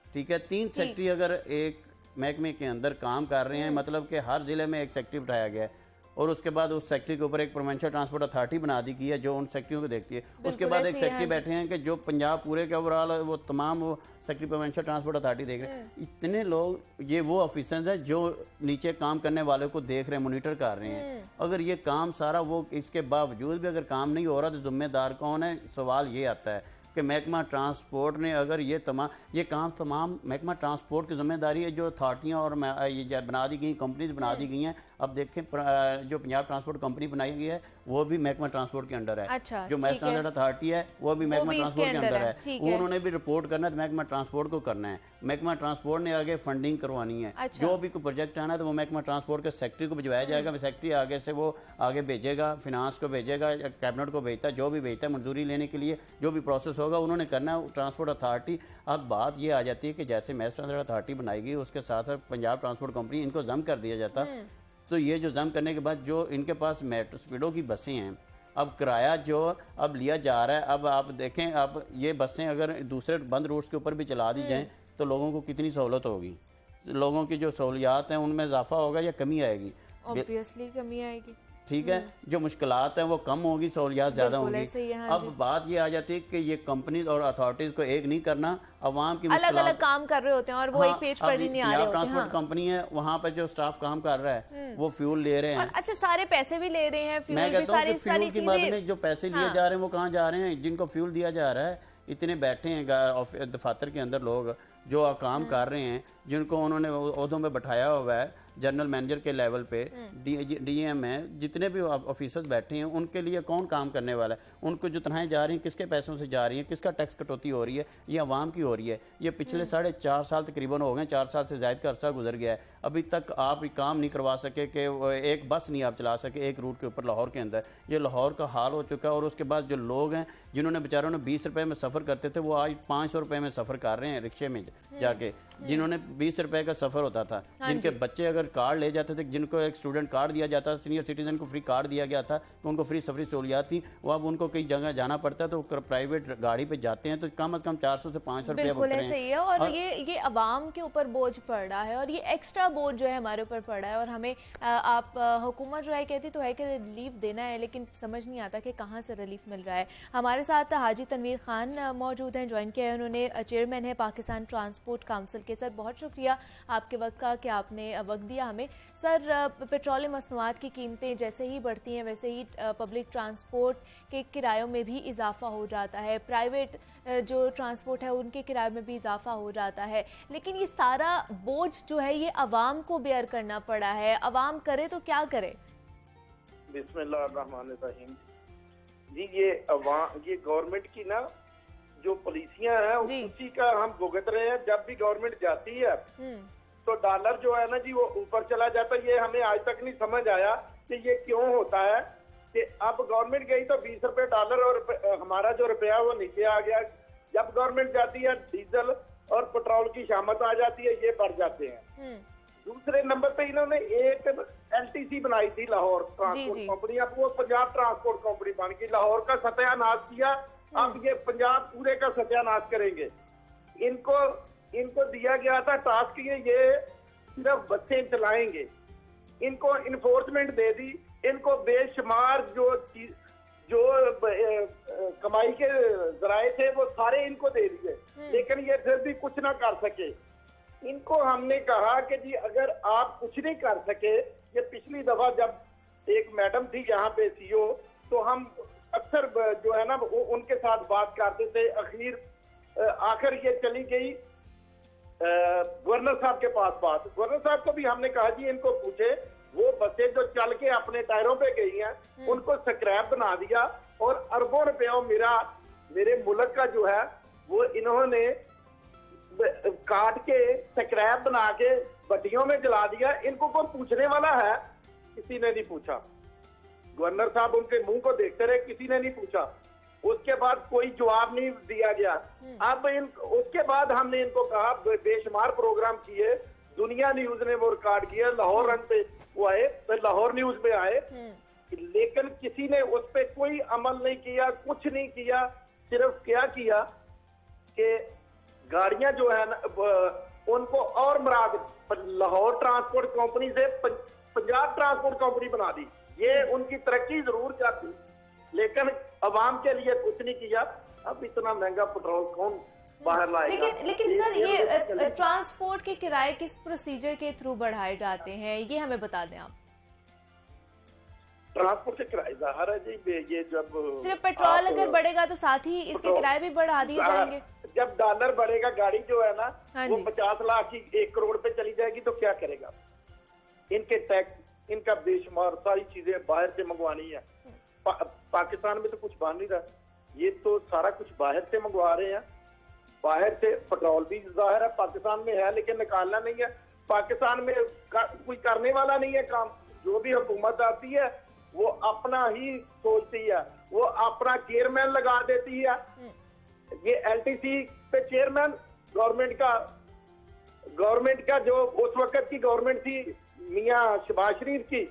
ठीक है। 3 सेक्रेटरी अगर एक महकमे के अंदर काम कर रहे हैं, मतलब कि हर जिले में एक सेक्रेटरी बिठाया गया है, और उसके बाद उस सेक्रेटरी के ऊपर एक प्रोविंशियल ट्रांसपोर्ट अथॉरिटी बना दी गई है जो उन सेक्रेटरियों को देखती है। उसके बाद एक सेक्रेटरी बैठे हैं कि जो पंजाब पूरे के ओवरऑल वो तमाम वो सेक्रेटरी प्रोविंशियल ट्रांसपोर्ट अथॉरिटी देख रहे हैं। इतने लोग, ये वो ऑफिसर्स हैं जो नीचे काम करने वाले को देख रहे हैं, मोनिटर कर रहे हैं। अगर ये काम सारा वो, इसके बावजूद भी अगर काम नहीं हो रहा तो जिम्मेदार कौन है? सवाल ये आता है कि महकमा ट्रांसपोर्ट ने अगर ये काम तमाम महकमा ट्रांसपोर्ट की जिम्मेदारी है, जो अथॉरिटियाँ और ये बना दी गई कंपनीज बना दी गई हैं। अब देखें जो पंजाब ट्रांसपोर्ट कंपनी बनाई गई है वो भी महकमा ट्रांसपोर्ट के अंडर है। अच्छा, जो मैस ट्रांसपोर्ट अथॉरिटी है वो भी महकमा ट्रांसपोर्ट के अंदर है। उन्होंने भी रिपोर्ट करना है तो महकमा ट्रांसपोर्ट को करना है। महकमा ट्रांसपोर्ट ने आगे फंडिंग करवानी है। जो भी कोई प्रोजेक्ट आना है तो वो महकमा ट्रांसपोर्ट के सेक्रेटरी को भिजवाया जाएगा, सेक्रेटरी आगे से वो आगे भेजेगा, फिनांस को भेजेगा, कैबिनेट को भेजता है, जो भी भेजता है मंजूरी लेने के लिए जो भी प्रोसेस होगा उन्होंने करना है, ट्रांसपोर्ट अथॉरिटी। अब बात ये आ जाती है कि जैसे मैस ट्रांसपोर्ट अथॉरिटी बनाई गई उसके साथ साथ पंजाब ट्रांसपोर्ट कंपनी, इनको जम कर दिया जाता। तो ये जो जम करने के बाद जो इनके पास मेट्रो स्पीडो की बसें हैं, अब किराया जो अब लिया जा रहा है, अब आप देखें, अब ये बसें अगर दूसरे बंद रूट्स के ऊपर भी चला दी जाएं तो लोगों को कितनी सहूलत होगी? लोगों की जो सहूलियात हैं उनमें इजाफा होगा या कमी आएगी? ऑब्वियसली कमी आएगी, ठीक है। जो मुश्किलात हैं वो कम होगी, सहूलियात ज्यादा होंगी। अब बात ये आ जाती है कि ये कंपनीज और अथॉरिटीज को एक नहीं करना, अवाम की अलग अलग काम कर रहे होते हैं और वो एक पेज पर ही नहीं आ रहे होते हैं। ट्रांसपोर्ट कंपनी है, वहाँ पे जो स्टाफ काम कर रहा है वो फ्यूल ले रहे हैं। अच्छा, सारे पैसे भी ले रहे हैं, फ्यूल मैं कहता हूँ कि फ्यूल की मद में जो पैसे लिए जा रहे हैं वो कहाँ जा रहे हैं? जिनको फ्यूल दिया जा रहा है, इतने बैठे हैं दफातर के अंदर लोग जो काम कर रहे हैं, जिनको उन्होंने ओहदों में बैठाया हुआ है, जनरल मैनेजर के लेवल पे, DM है, जितने भी ऑफिसर्स बैठे हैं उनके लिए कौन काम करने वाला है? उनको जो तनख्वाहें जा रही हैं किसके पैसों से जा रही हैं? किसका टैक्स कटौती हो रही है? ये अवाम की हो रही है। ये पिछले 4.5 साल तकरीबन हो गए, 4 साल से ज़ायद का अरसा गुजर गया है, अभी तक आप काम नहीं करवा सके कि एक बस नहीं आप चला सके एक रूट के ऊपर लाहौर के अंदर। ये लाहौर का हाल हो चुका है। और उसके बाद जो लोग हैं जिन्होंने बेचारों ने 20 रुपये में सफ़र करते थे वो आज 500 रुपये में सफ़र कर रहे हैं रिक्शे में जाके, जिन्होंने 20 रुपये का सफ़र होता था, जिनके बच्चे अगर कार्ड ले जाते थे, जिनको एक स्टूडेंट कार्ड दिया जाता था, सीनियर सिटीजन को फ्री कार्ड दिया गया था, उनको फ्री सफरी सहूलियात थी, वो अब उनको कई जगह जाना पड़ता है तो प्राइवेट गाड़ी पे जाते हैं तो कम अज कम 400 से 500 रुपये बिल्कुल सही है। और ये अवाम के ऊपर बोझ पड़ रहा है और ये एक्स्ट्रा बोझ जो है हमारे ऊपर पड़ रहा है। और हमें आप हुकूमत जो है कहती तो है कि रिलीफ देना है, लेकिन समझ नहीं आता कि कहाँ से रिलीफ मिल रहा है। हमारे साथ हाजी तनवीर खान मौजूद हैं, ज्वाइन किया है उन्होंने, चेयरमैन है पाकिस्तान ट्रांसपोर्ट काउंसिल के। सर बहुत शुक्रिया आपके वक्त का कि आपने वक्त दिया हमें। सर पेट्रोलियम मसनूआत की कीमतें जैसे ही बढ़ती हैं वैसे ही पब्लिक ट्रांसपोर्ट के किरायों में भी इजाफा हो जाता है, प्राइवेट जो ट्रांसपोर्ट है उनके किराए में भी इजाफा हो जाता है, लेकिन ये सारा बोझ जो है ये अवाम को बेयर करना पड़ा है। अवाम करे तो क्या करे? बिस्मिल्लाहिर्रहमानिर्रहीम जी, ये गवर्नमेंट की ना जो पॉलिसी पॉलिसियां हैं जी। उसी का हम भुगत रहे हैं। जब भी गवर्नमेंट जाती है तो डॉलर जो है ना जी वो ऊपर चला जाता है। ये हमें आज तक नहीं समझ आया कि ये क्यों होता है कि अब गवर्नमेंट गई तो 20 रुपए डॉलर और हमारा जो रुपया वो नीचे आ गया। जब गवर्नमेंट जाती है डीजल और पेट्रोल की शामत आ जाती है, ये बढ़ जाते हैं। दूसरे नंबर पे इन्होंने एक एलटीसी बनाई थी लाहौर ट्रांसपोर्ट जी। कंपनी, अब वो पंजाब ट्रांसपोर्ट कंपनी बन गई। लाहौर का सत्यानाश किया, अब ये पंजाब पूरे का सत्यानाश करेंगे। इनको दिया गया था टास्क, ये सिर्फ बसें चलाएंगे। इनको इन्फोर्समेंट दे दी, इनको बेशुमार जो कमाई के जराए थे वो सारे इनको दे दिए, लेकिन ये फिर भी कुछ ना कर सके। इनको हमने कहा कि जी अगर आप कुछ नहीं कर सके, ये पिछली दफा जब एक मैडम थी यहाँ पे सीओ, तो हम अक्सर जो है ना वो उनके साथ बात करते थे। आखिर ये चली गई गवर्नर साहब के पास बात। गवर्नर साहब को भी हमने कहा जी इनको पूछे, वो बसें जो चल के अपने टायरों पे गई हैं उनको स्क्रैप बना दिया और अरबों रुपया मेरे मुल्क का जो है वो इन्होंने काट के स्क्रैप बना के भट्टियों में जला दिया। इनको कोई पूछने वाला है? किसी ने नहीं पूछा। गवर्नर साहब उनके मुंह को देखते रहे, किसी ने नहीं पूछा। उसके बाद कोई जवाब नहीं दिया गया। अब उसके बाद हमने इनको कहा, बेशुमार प्रोग्राम किए, दुनिया न्यूज ने वो रिकॉर्ड किया, लाहौर रन पे वो आए, फिर लाहौर न्यूज में आए, लेकिन किसी ने उस पर कोई अमल नहीं किया, कुछ नहीं किया। सिर्फ क्या किया कि गाड़ियां जो है ना उनको और मुराद लाहौर ट्रांसपोर्ट कंपनी से पंजाब ट्रांसपोर्ट कंपनी बना दी। ये उनकी तरक्की जरूर चाहती, लेकिन अवाम के लिए कुछ नहीं किया। अब इतना महंगा पेट्रोल कौन बाहर लाएगा? लेकिन सर ये ट्रांसपोर्ट के किराए किस प्रोसीजर के थ्रू बढ़ाए जाते हैं, ये हमें बता दें आप। ट्रांसपोर्ट के किराए ज़ाहिर है जी, ये जब सिर्फ पेट्रोल अगर बढ़ेगा तो साथ ही इसके किराए भी बढ़ा दिए जाएंगे। जब डॉलर बढ़ेगा, गाड़ी जो है ना हाँ वो जी। 50 लाख की 1 करोड़ पे चली जाएगी तो क्या करेगा? इनके टैक्स, इनका बेशुमार सारी चीजें बाहर से मंगवानी है। पाकिस्तान में तो कुछ बन नहीं रहा, ये तो सारा कुछ बाहर से मंगवा रहे हैं। बाहर से पेट्रोल भी जाहिर है पाकिस्तान में है, लेकिन निकालना नहीं है। पाकिस्तान में कोई करने वाला नहीं है काम। जो भी हुकूमत आती है वो अपना ही सोचती है, वो अपना चेयरमैन लगा देती है। ये एलटीसी पे चेयरमैन गवर्नमेंट का जो उस वक्त की गवर्नमेंट थी मियां शहबाज शरीफ की,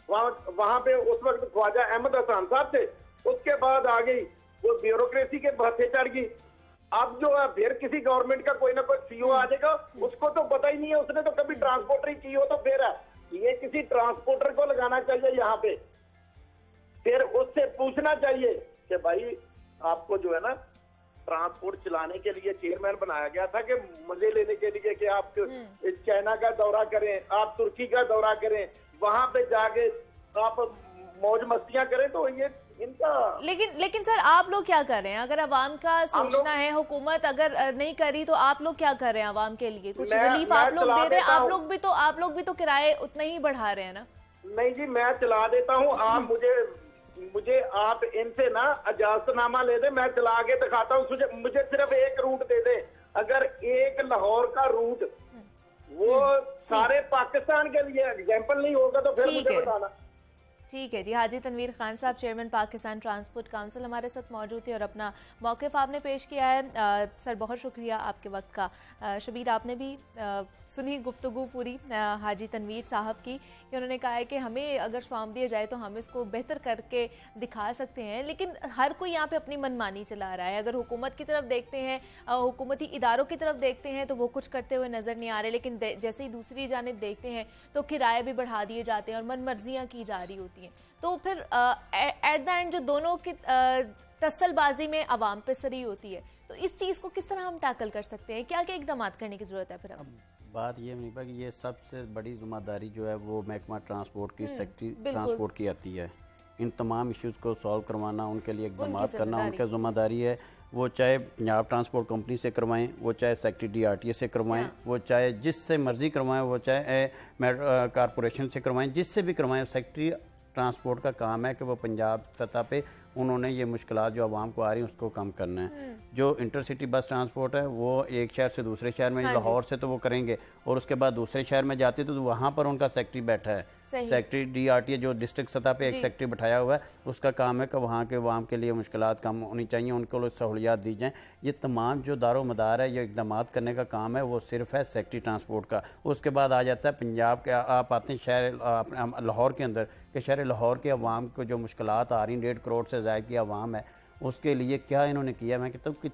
वहां पे उस वक्त ख्वाजा अहमद हसन साहब थे। उसके बाद आ गई वो ब्यूरोक्रेसी के भत्ते चढ़ गई। अब जो है फिर किसी गवर्नमेंट का कोई ना कोई सीईओ आ जाएगा, उसको तो पता ही नहीं है, उसने तो कभी ट्रांसपोर्टर ही की हो। तो फिर ये किसी ट्रांसपोर्टर को लगाना चाहिए यहाँ पे, फिर उससे पूछना चाहिए कि भाई आपको जो है ना ट्रांसपोर्ट चलाने के लिए चेयरमैन बनाया गया था कि मजे लेने के लिए कि आप चाइना का दौरा करें, आप तुर्की का दौरा करें, वहां पे जाके आप मौज मस्तियां करें। तो ये इनका लेकिन सर आप लोग क्या कर रहे हैं? अगर अवाम का सोचना है, हुकूमत अगर नहीं करी तो आप लोग क्या कर रहे हैं अवाम के लिए? कुछ रिलीफ आप लोग दे रहे हैं? आप लोग भी तो किराए उतना ही बढ़ा रहे हैं ना? नहीं जी, मैं चला देता हूँ। आप मुझे आप इनसे ना इजाजतनामा ले दे, मैं चला के दिखाता हूँ। मुझे सिर्फ एक रूट दे दे। अगर एक लाहौर का रूट वो सारे पाकिस्तान के लिए एग्जाम्पल नहीं होगा तो फिर मुझे बताना। ठीक है जी। हाजी तनवीर खान साहब, चेयरमैन पाकिस्तान ट्रांसपोर्ट काउंसिल, हमारे साथ मौजूद थे और अपना मौक़िफ़ आपने पेश किया है। सर बहुत शुक्रिया आपके वक्त का। शबीर, आपने भी सुनी गुफ्तगू पूरी हाजी तनवीर साहब की कि उन्होंने कहा है कि हमें अगर सौंप दिया जाए तो हम इसको बेहतर करके दिखा सकते हैं, लेकिन हर कोई यहाँ पे अपनी मनमानी चला रहा है। अगर हुकूमत की तरफ देखते हैं, हुकूमती इदारोों की तरफ देखते हैं तो वो कुछ करते हुए नज़र नहीं आ रहे, लेकिन जैसे ही दूसरी जानिब देखते हैं तो किराए भी बढ़ा दिए जाते हैं और मन मर्जियाँ की जा रही होती हैं। तो फिर एट द एंड जो दोनों की टस्सलबाजी में अवाम पे सरी होती है, तो इस चीज़ को किस तरह हम टैकल कर सकते हैं? क्या क्या इकदाम करने की ज़रूरत है? फिर अब बात ये नहीं कि ये सबसे बड़ी जिम्मेदारी जो है वो महकमा ट्रांसपोर्ट की, सेक्रेटरी ट्रांसपोर्ट की आती है। इन तमाम इश्यूज़ को सॉल्व करवाना, उनके लिए इकदाम करना उनकी जिम्मेदारी है। वो चाहे पंजाब ट्रांसपोर्ट कंपनी से करवाएं, वो चाहे सेक्रेटरी DRTA से करवाएं, वो चाहे जिससे मर्जी करवाएं, वो चाहे कारपोरेशन से करवाएं, जिससे भी करवाएं। सेक्रेटरी ट्रांसपोर्ट का काम है कि वो पंजाब सतह पे उन्होंने ये मुश्किलात जो आवाम को आ रही हैं उसको कम करना है। जो इंटरसिटी बस ट्रांसपोर्ट है वो एक शहर से दूसरे शहर में, लाहौर से तो वो करेंगे और उसके बाद दूसरे शहर में जाते तो वहाँ पर उनका सेक्रेटरी बैठा है, सेक्रेटरी DRTA जो डिस्ट्रिक्ट सतह पे एक सेक्रेटरी बैठाया हुआ है, उसका काम है कि वहाँ के अवाम के लिए मुश्किलात कम होनी चाहिए, उनको सहूलियात दी जाएँ। ये तमाम जो दारो मदार है, ये इकदाम करने का काम है वो सिर्फ है सेक्रेटरी ट्रांसपोर्ट का। उसके बाद आ जाता है पंजाब के, आप आते हैं शहर लाहौर के अंदर कि शहर लाहौर के अवाम को जो मुश्किलात आ रही, 1.5 करोड़ से ज़ायद की अवाम है, उसके लिए क्या इन्होंने किया। मैं कहता हूँ कि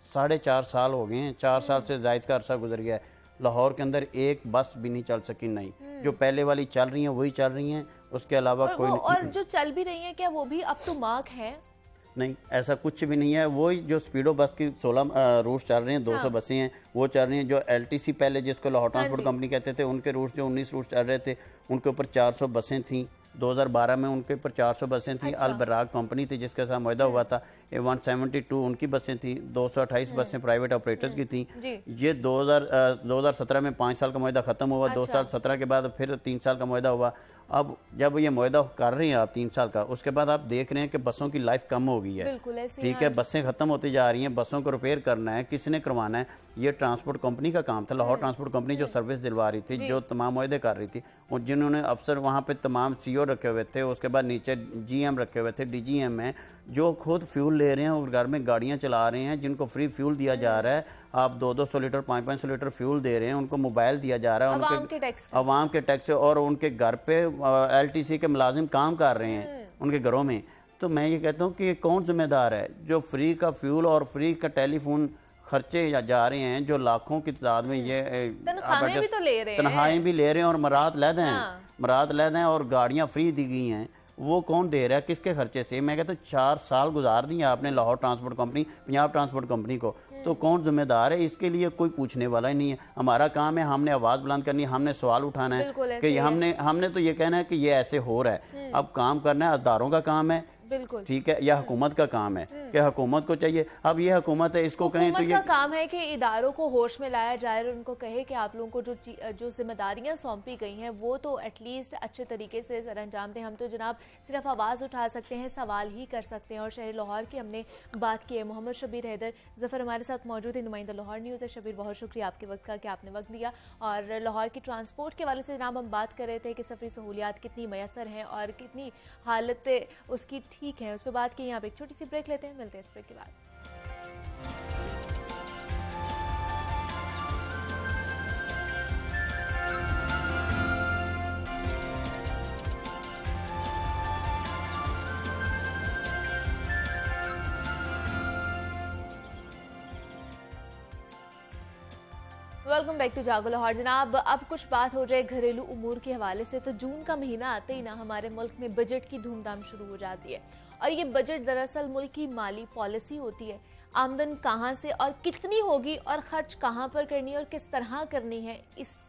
4.5 साल हो गए हैं, 4 साल से ज़ायद का अरसा गुजर गया है, लाहौर के अंदर एक बस भी नहीं चल सकी। नहीं, जो पहले वाली चल रही हैं वही चल रही हैं, उसके अलावा कोई नहीं। और जो चल भी रही हैं क्या वो भी अप टू मार्क है? नहीं, ऐसा कुछ भी नहीं है। वही जो स्पीडो बस की 16 रूट चल रहे हैं, 200 बसें हैं वो चल रही हैं। जो LTC पहले जिसको लाहौर ट्रांसपोर्ट कंपनी कहते थे, उनके रूट जो 19 रूट चल रहे थे, उनके ऊपर 400 बसें थीं। 2012 में उनके ऊपर 400 बसें थी। अल बराग कंपनी थी जिसके साथ मुआहदा हुआ था, 172 उनकी बसें थी, 228 बसें प्राइवेट ऑपरेटर्स की थी। ये 2017 में 5 साल का मुआहदा खत्म हुआ। 2017 के बाद फिर 3 साल का मुआहदा हुआ। अब जब ये मुआहदा कर रहे हैं आप 3 साल का, उसके बाद आप देख रहे हैं कि बसों की लाइफ कम हो गई है। ठीक है, बसें खत्म होती जा रही हैं, बसों को रिपेयर करना है, किसने करवाना है? ये ट्रांसपोर्ट कंपनी का काम था। लाहौर ट्रांसपोर्ट कंपनी जो सर्विस दिलवा रही थी, जो तमाम मुआहदे कर रही थी, और जिन्होंने अफसर वहाँ पे तमाम CO रखे हुए थे, उसके बाद नीचे GM रखे हुए थे, DGM है, जो खुद फ्यूल ले रहे हैं और घर में गाड़ियाँ चला रहे हैं, जिनको फ्री फ्यूल दिया जा रहा है। आप 200-200 लीटर 500-500 लीटर फ्यूल दे रहे हैं, उनको मोबाइल दिया जा रहा है, अवाम के टैक्स, और उनके घर पे LTC के मुलाजिम काम कर रहे हैं उनके घरों में। तो मैं ये कहता हूँ कि कौन जिम्मेदार है? जो फ्री का फ्यूल और फ्री का टेलीफोन खर्चे जा रहे हैं, जो लाखों की तादाद में ये तनख्वाहें भी तो ले रहे हैं, तनख्वाहें भी ले रहे हैं और मरात लैद हैं, मरात लैद हैं, और गाड़ियाँ फ्री दी गई हैं। वो कौन दे रहा है, किसके खर्चे से? मैं कहता हूँ 4 साल गुजार दिए आपने Lahore transport company, Punjab transport company को, तो कौन जिम्मेदार है? इसके लिए कोई पूछने वाला ही नहीं है। हमारा काम है, हमने आवाज़ बुलंद करनी है, हमने सवाल उठाना है कि हमने तो ये कहना है कि ये ऐसे हो रहा है। अब काम करना है, अदारों का काम है, बिल्कुल ठीक है, या हुकूमत का काम है कि हुकूमत को चाहिए। अब ये हुकूमत है, इसको कहें तो ये का काम है कि इदारों को होश में लाया जाए और उनको कहे कि आप लोगों को जो जिम्मेदारियां सौंपी गई हैं वो तो एटलीस्ट अच्छे तरीके से सर अंजाम दें। हम तो जनाब सिर्फ आवाज़ उठा सकते हैं, सवाल ही कर सकते हैं। और शहर लाहौर की हमने बात की है। मोहम्मद शबीर हैदर ज़फ़र हमारे साथ मौजूद है, नुमाइंदा लाहौर न्यूज़ है। शबीर, बहुत शुक्रिया आपके वक्त का कि आपने वक्त दिया। और लाहौर की ट्रांसपोर्ट के वाले से जनाब हम बात कर रहे थे कि सफरी सहूलियात कितनी मैसर हैं और कितनी हालत उसकी ठीक है, उस पर बात की। यहाँ पे एक छोटी सी ब्रेक लेते हैं, मिलते हैं इस ब्रेक के बाद। वेलकम बैक टू जागो लाहौर। जनाब, अब कुछ बात हो जाए घरेलू उमूर के हवाले से, तो जून का महीना आते ही ना हमारे मुल्क में बजट की धूमधाम शुरू हो जाती है। और ये बजट दरअसल मुल्क की माली पॉलिसी होती है। आमदन कहाँ से और कितनी होगी और खर्च कहाँ पर करनी है और किस तरह करनी है,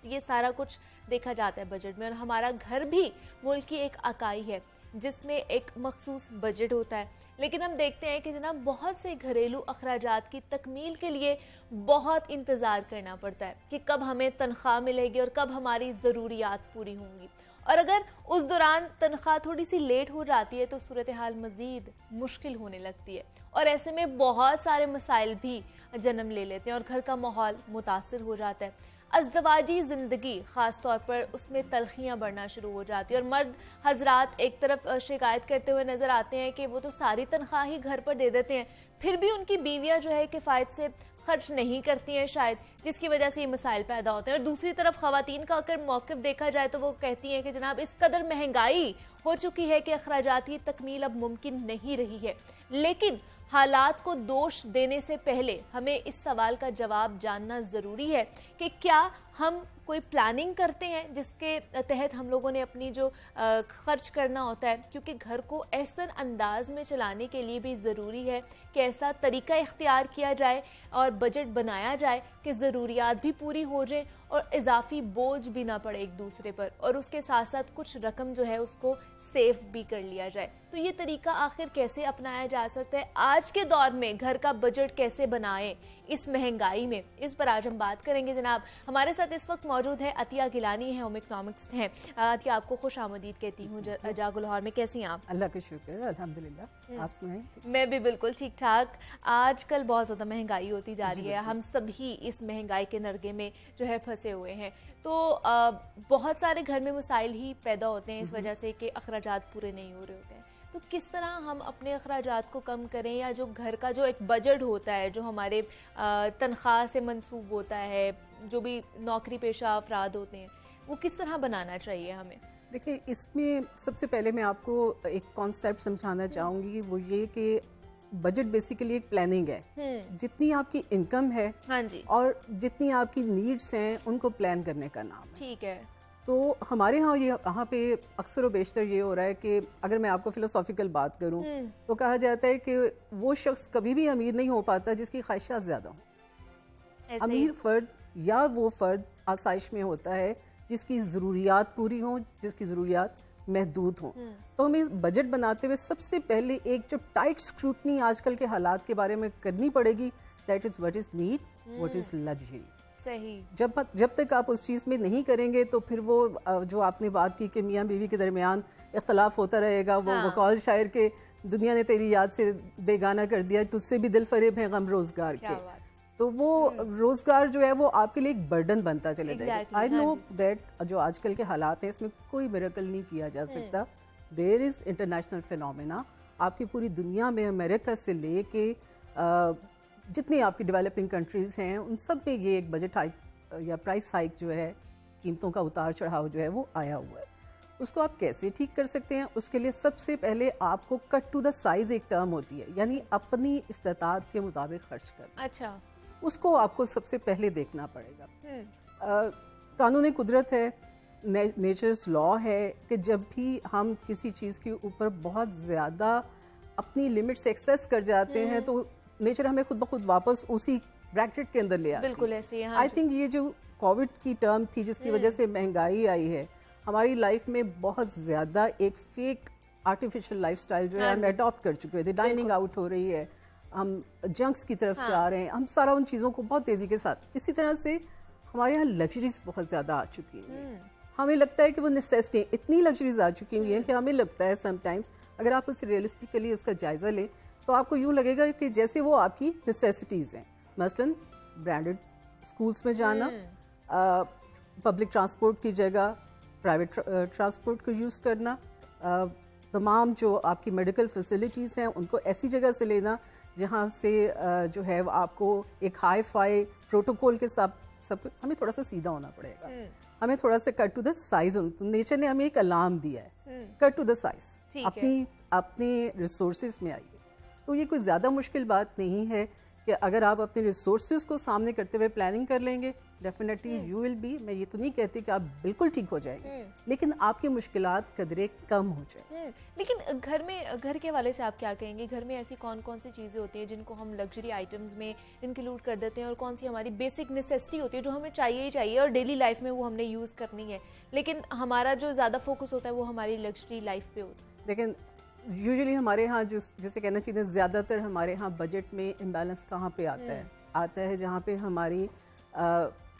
ये सारा कुछ देखा जाता है बजट में। और हमारा घर भी मुल्क की एक इकाई है जिसमें एक मखसूस बजट होता है। लेकिन हम देखते हैं कि जनाब बहुत से घरेलू अखराजात की तकमील के लिए बहुत इंतज़ार करना पड़ता है कि कब हमें तनख्वाह मिलेगी और कब हमारी ज़रूरियात पूरी होंगी। और अगर उस दौरान तनख्वाह थोड़ी सी लेट हो जाती है तो सूरत हाल मज़ीद मुश्किल होने लगती है और ऐसे में बहुत सारे मसाइल भी जन्म ले लेते हैं और घर का माहौल मुतासिर हो जाता है। अज़दवाजी ज़िंदगी ख़ास तौर पर उसमें तलखियाँ बढ़ना शुरू हो जाती है और मर्द हजरात एक तरफ शिकायत करते हुए नज़र आते हैं कि वो तो सारी तनख्वाह ही घर पर दे देते हैं, फिर भी उनकी बीवियाँ जो है किफ़ायत से खर्च नहीं करती हैं शायद, जिसकी वजह से ये मसाइल पैदा होते हैं। और दूसरी तरफ ख़वातीन का अगर मौक़िफ़ देखा जाए तो वो कहती हैं कि जनाब इस कदर महंगाई हो चुकी है कि अखराजाती तकमील अब मुमकिन नहीं रही है। लेकिन हालात को दोष देने से पहले हमें इस सवाल का जवाब जानना ज़रूरी है कि क्या हम कोई प्लानिंग करते हैं जिसके तहत हम लोगों ने अपनी जो खर्च करना होता है, क्योंकि घर को ऐसा अंदाज में चलाने के लिए भी ज़रूरी है कि ऐसा तरीका इख्तियार किया जाए और बजट बनाया जाए कि ज़रूरियात भी पूरी हो जाए और इजाफी बोझ भी ना पड़े एक दूसरे पर, और उसके साथ साथ कुछ रकम जो है उसको सेफ भी कर लिया जाए। तो ये तरीका आखिर कैसे अपनाया जा सकता है? आज के दौर में घर का बजट कैसे बनाएं, इस महंगाई में, इस पर आज हम बात करेंगे जनाब। हमारे साथ इस वक्त मौजूद है अतिया गिलानी है, होम इकोनॉमिक्स हैं। अतिया, आपको खुश आमदीद कहती हूँ जागो लाहौर में। कैसी हैं आप? अल्लाह का शुक्र, अल्हम्दुलिल्लाह। आप सुनाएं? मैं भी बिल्कुल ठीक ठाक। आजकल बहुत ज़्यादा महंगाई होती जा रही है, हम सभी इस महंगाई के नरगे में जो है फंसे हुए हैं। तो बहुत सारे घर में मसाइल ही पैदा होते हैं इस वजह से कि अखराजात पूरे नहीं हो रहे होते हैं। तो किस तरह हम अपने अखराजात को कम करें, या जो घर का जो एक बजट होता है, जो हमारे तनख्वाह से मंसूब होता है, जो भी नौकरी पेशा अफराद होते हैं, वो किस तरह बनाना चाहिए हमें? देखिए, इसमें सबसे पहले मैं आपको एक कॉन्सेप्ट समझाना चाहूँगी, वो ये कि बजट बेसिकली एक प्लानिंग है। जितनी आपकी इनकम है, हाँ जी, और जितनी आपकी नीड्स हैं, उनको प्लान करने का नाम है। ठीक है। तो हमारे यहाँ पे अक्सर और बेशतर ये हो रहा है कि अगर मैं आपको फिलोसॉफिकल बात करूँ तो कहा जाता है कि वो शख्स कभी भी अमीर नहीं हो पाता जिसकी ख्वाहिशात ज़्यादा हों। अमीर फ़र्द या वो फ़र्द आसाइश में होता है जिसकी ज़रूरियात पूरी हों, जिसकी ज़रूरियात महदूद हों। तो हमें बजट बनाते हुए सबसे पहले एक जो टाइट स्क्रूटनी आजकल के हालात के बारे में करनी पड़ेगी, that is what is need, what is luxury. सही। जब तक आप उस चीज़ में नहीं करेंगे तो फिर वो जो आपने बात की कि मियाँ बीवी के दरमियान इख्तलाफ होता रहेगा, वो वक़ाल शायर के दुनिया ने तेरी याद से बेगाना कर दिया, तुझसे भी दिल फरेब है गम रोज़गार के। तो वो रोज़गार जो है वो आपके लिए एक बर्डन बनता चले जाएगा। आई नो दैट जो आजकल के हालात हैं इसमें कोई मिरेकल नहीं किया जा सकता। There is international phenomena. आपकी पूरी दुनिया में अमेरिका से ले के जितनी आपकी डेवलपिंग कंट्रीज़ हैं उन सब में ये एक बजट हाइक या प्राइस हाइक जो है, कीमतों का उतार चढ़ाव जो है वो आया हुआ है। उसको आप कैसे ठीक कर सकते हैं? उसके लिए सबसे पहले आपको कट टू द साइज़ एक टर्म होती है, यानी अपनी इस्तेताअत के मुताबिक खर्च करना। अच्छा, उसको आपको सबसे पहले देखना पड़ेगा। कानून कुदरत है, नेचर्स लॉ है कि जब भी हम किसी चीज़ के ऊपर बहुत ज़्यादा अपनी लिमिट्स एक्सेस कर जाते हैं तो नेचर हमें खुद ब खुद वापस उसी ब्रैकेट के अंदर ले आती है। बिल्कुल ऐसे। आई थिंक ये जो कोविड की टर्म थी जिसकी वजह से महंगाई आई है, हमारी लाइफ में बहुत ज़्यादा एक फेक आर्टिफिशियल लाइफस्टाइल जो है हम अडॉप्ट कर चुके थे। डाइनिंग आउट हो रही है, हम जंक्स की तरफ जा रहे हैं, हम सारा उन चीज़ों को बहुत तेज़ी के साथ। इसी तरह से हमारे यहाँ लग्जरीज बहुत ज़्यादा आ चुकी हैं। हमें लगता है कि वो नेसेसिटी, इतनी लग्जरीज आ चुकी हुई हैं कि हमें लगता है समटाइम्स अगर आप उसे रियलिस्टिकली उसका जायज़ा लें तो आपको यूँ लगेगा कि जैसे वो आपकी नेसेसिटीज़ हैं। मसलन ब्रांडेड स्कूल्स में जाना, पब्लिक ट्रांसपोर्ट की जगह प्राइवेट ट्रांसपोर्ट को यूज़ करना, तमाम जो आपकी मेडिकल फैसिलिटीज़ हैं उनको ऐसी जगह से लेना जहाँ से जो है आपको एक हाई फाई प्रोटोकॉल के साथ सब। हमें थोड़ा सा सीधा होना पड़ेगा, हमें थोड़ा सा cut to the size. Nature ने हमें एक अलार्म दिया है, कट टू द साइज, अपनी रिसोर्सेज में आइए। तो ये कोई ज़्यादा मुश्किल बात नहीं है कि अगर आप अपने रिसोर्सेज को सामने करते हुए प्लानिंग कर लेंगे, डेफिनेटली यू विल बी। मैं ये तो नहीं कहती कि आप बिल्कुल ठीक हो जाएंगे, लेकिन आपकी मुश्किलात कदरे कम हो जाए। लेकिन घर के हवाले से आप क्या कहेंगे? घर में ऐसी कौन कौन सी चीज़ें होती हैं जिनको हम लग्जरी आइटम्स में इंक्लूड कर देते हैं, और कौन सी हमारी बेसिक नेसेसिटी होती है जो हमें चाहिए ही चाहिए और डेली लाइफ में वो हमने यूज़ करनी है, लेकिन हमारा जो ज़्यादा फोकस होता है वो हमारी लग्जरी लाइफ पे होता है? लेकिन यूजुअली हमारे यहाँ जैसे कहना चाहिए, ज़्यादातर हमारे यहाँ बजट में इम्बैलेंस कहाँ पे आता है जहाँ पे हमारी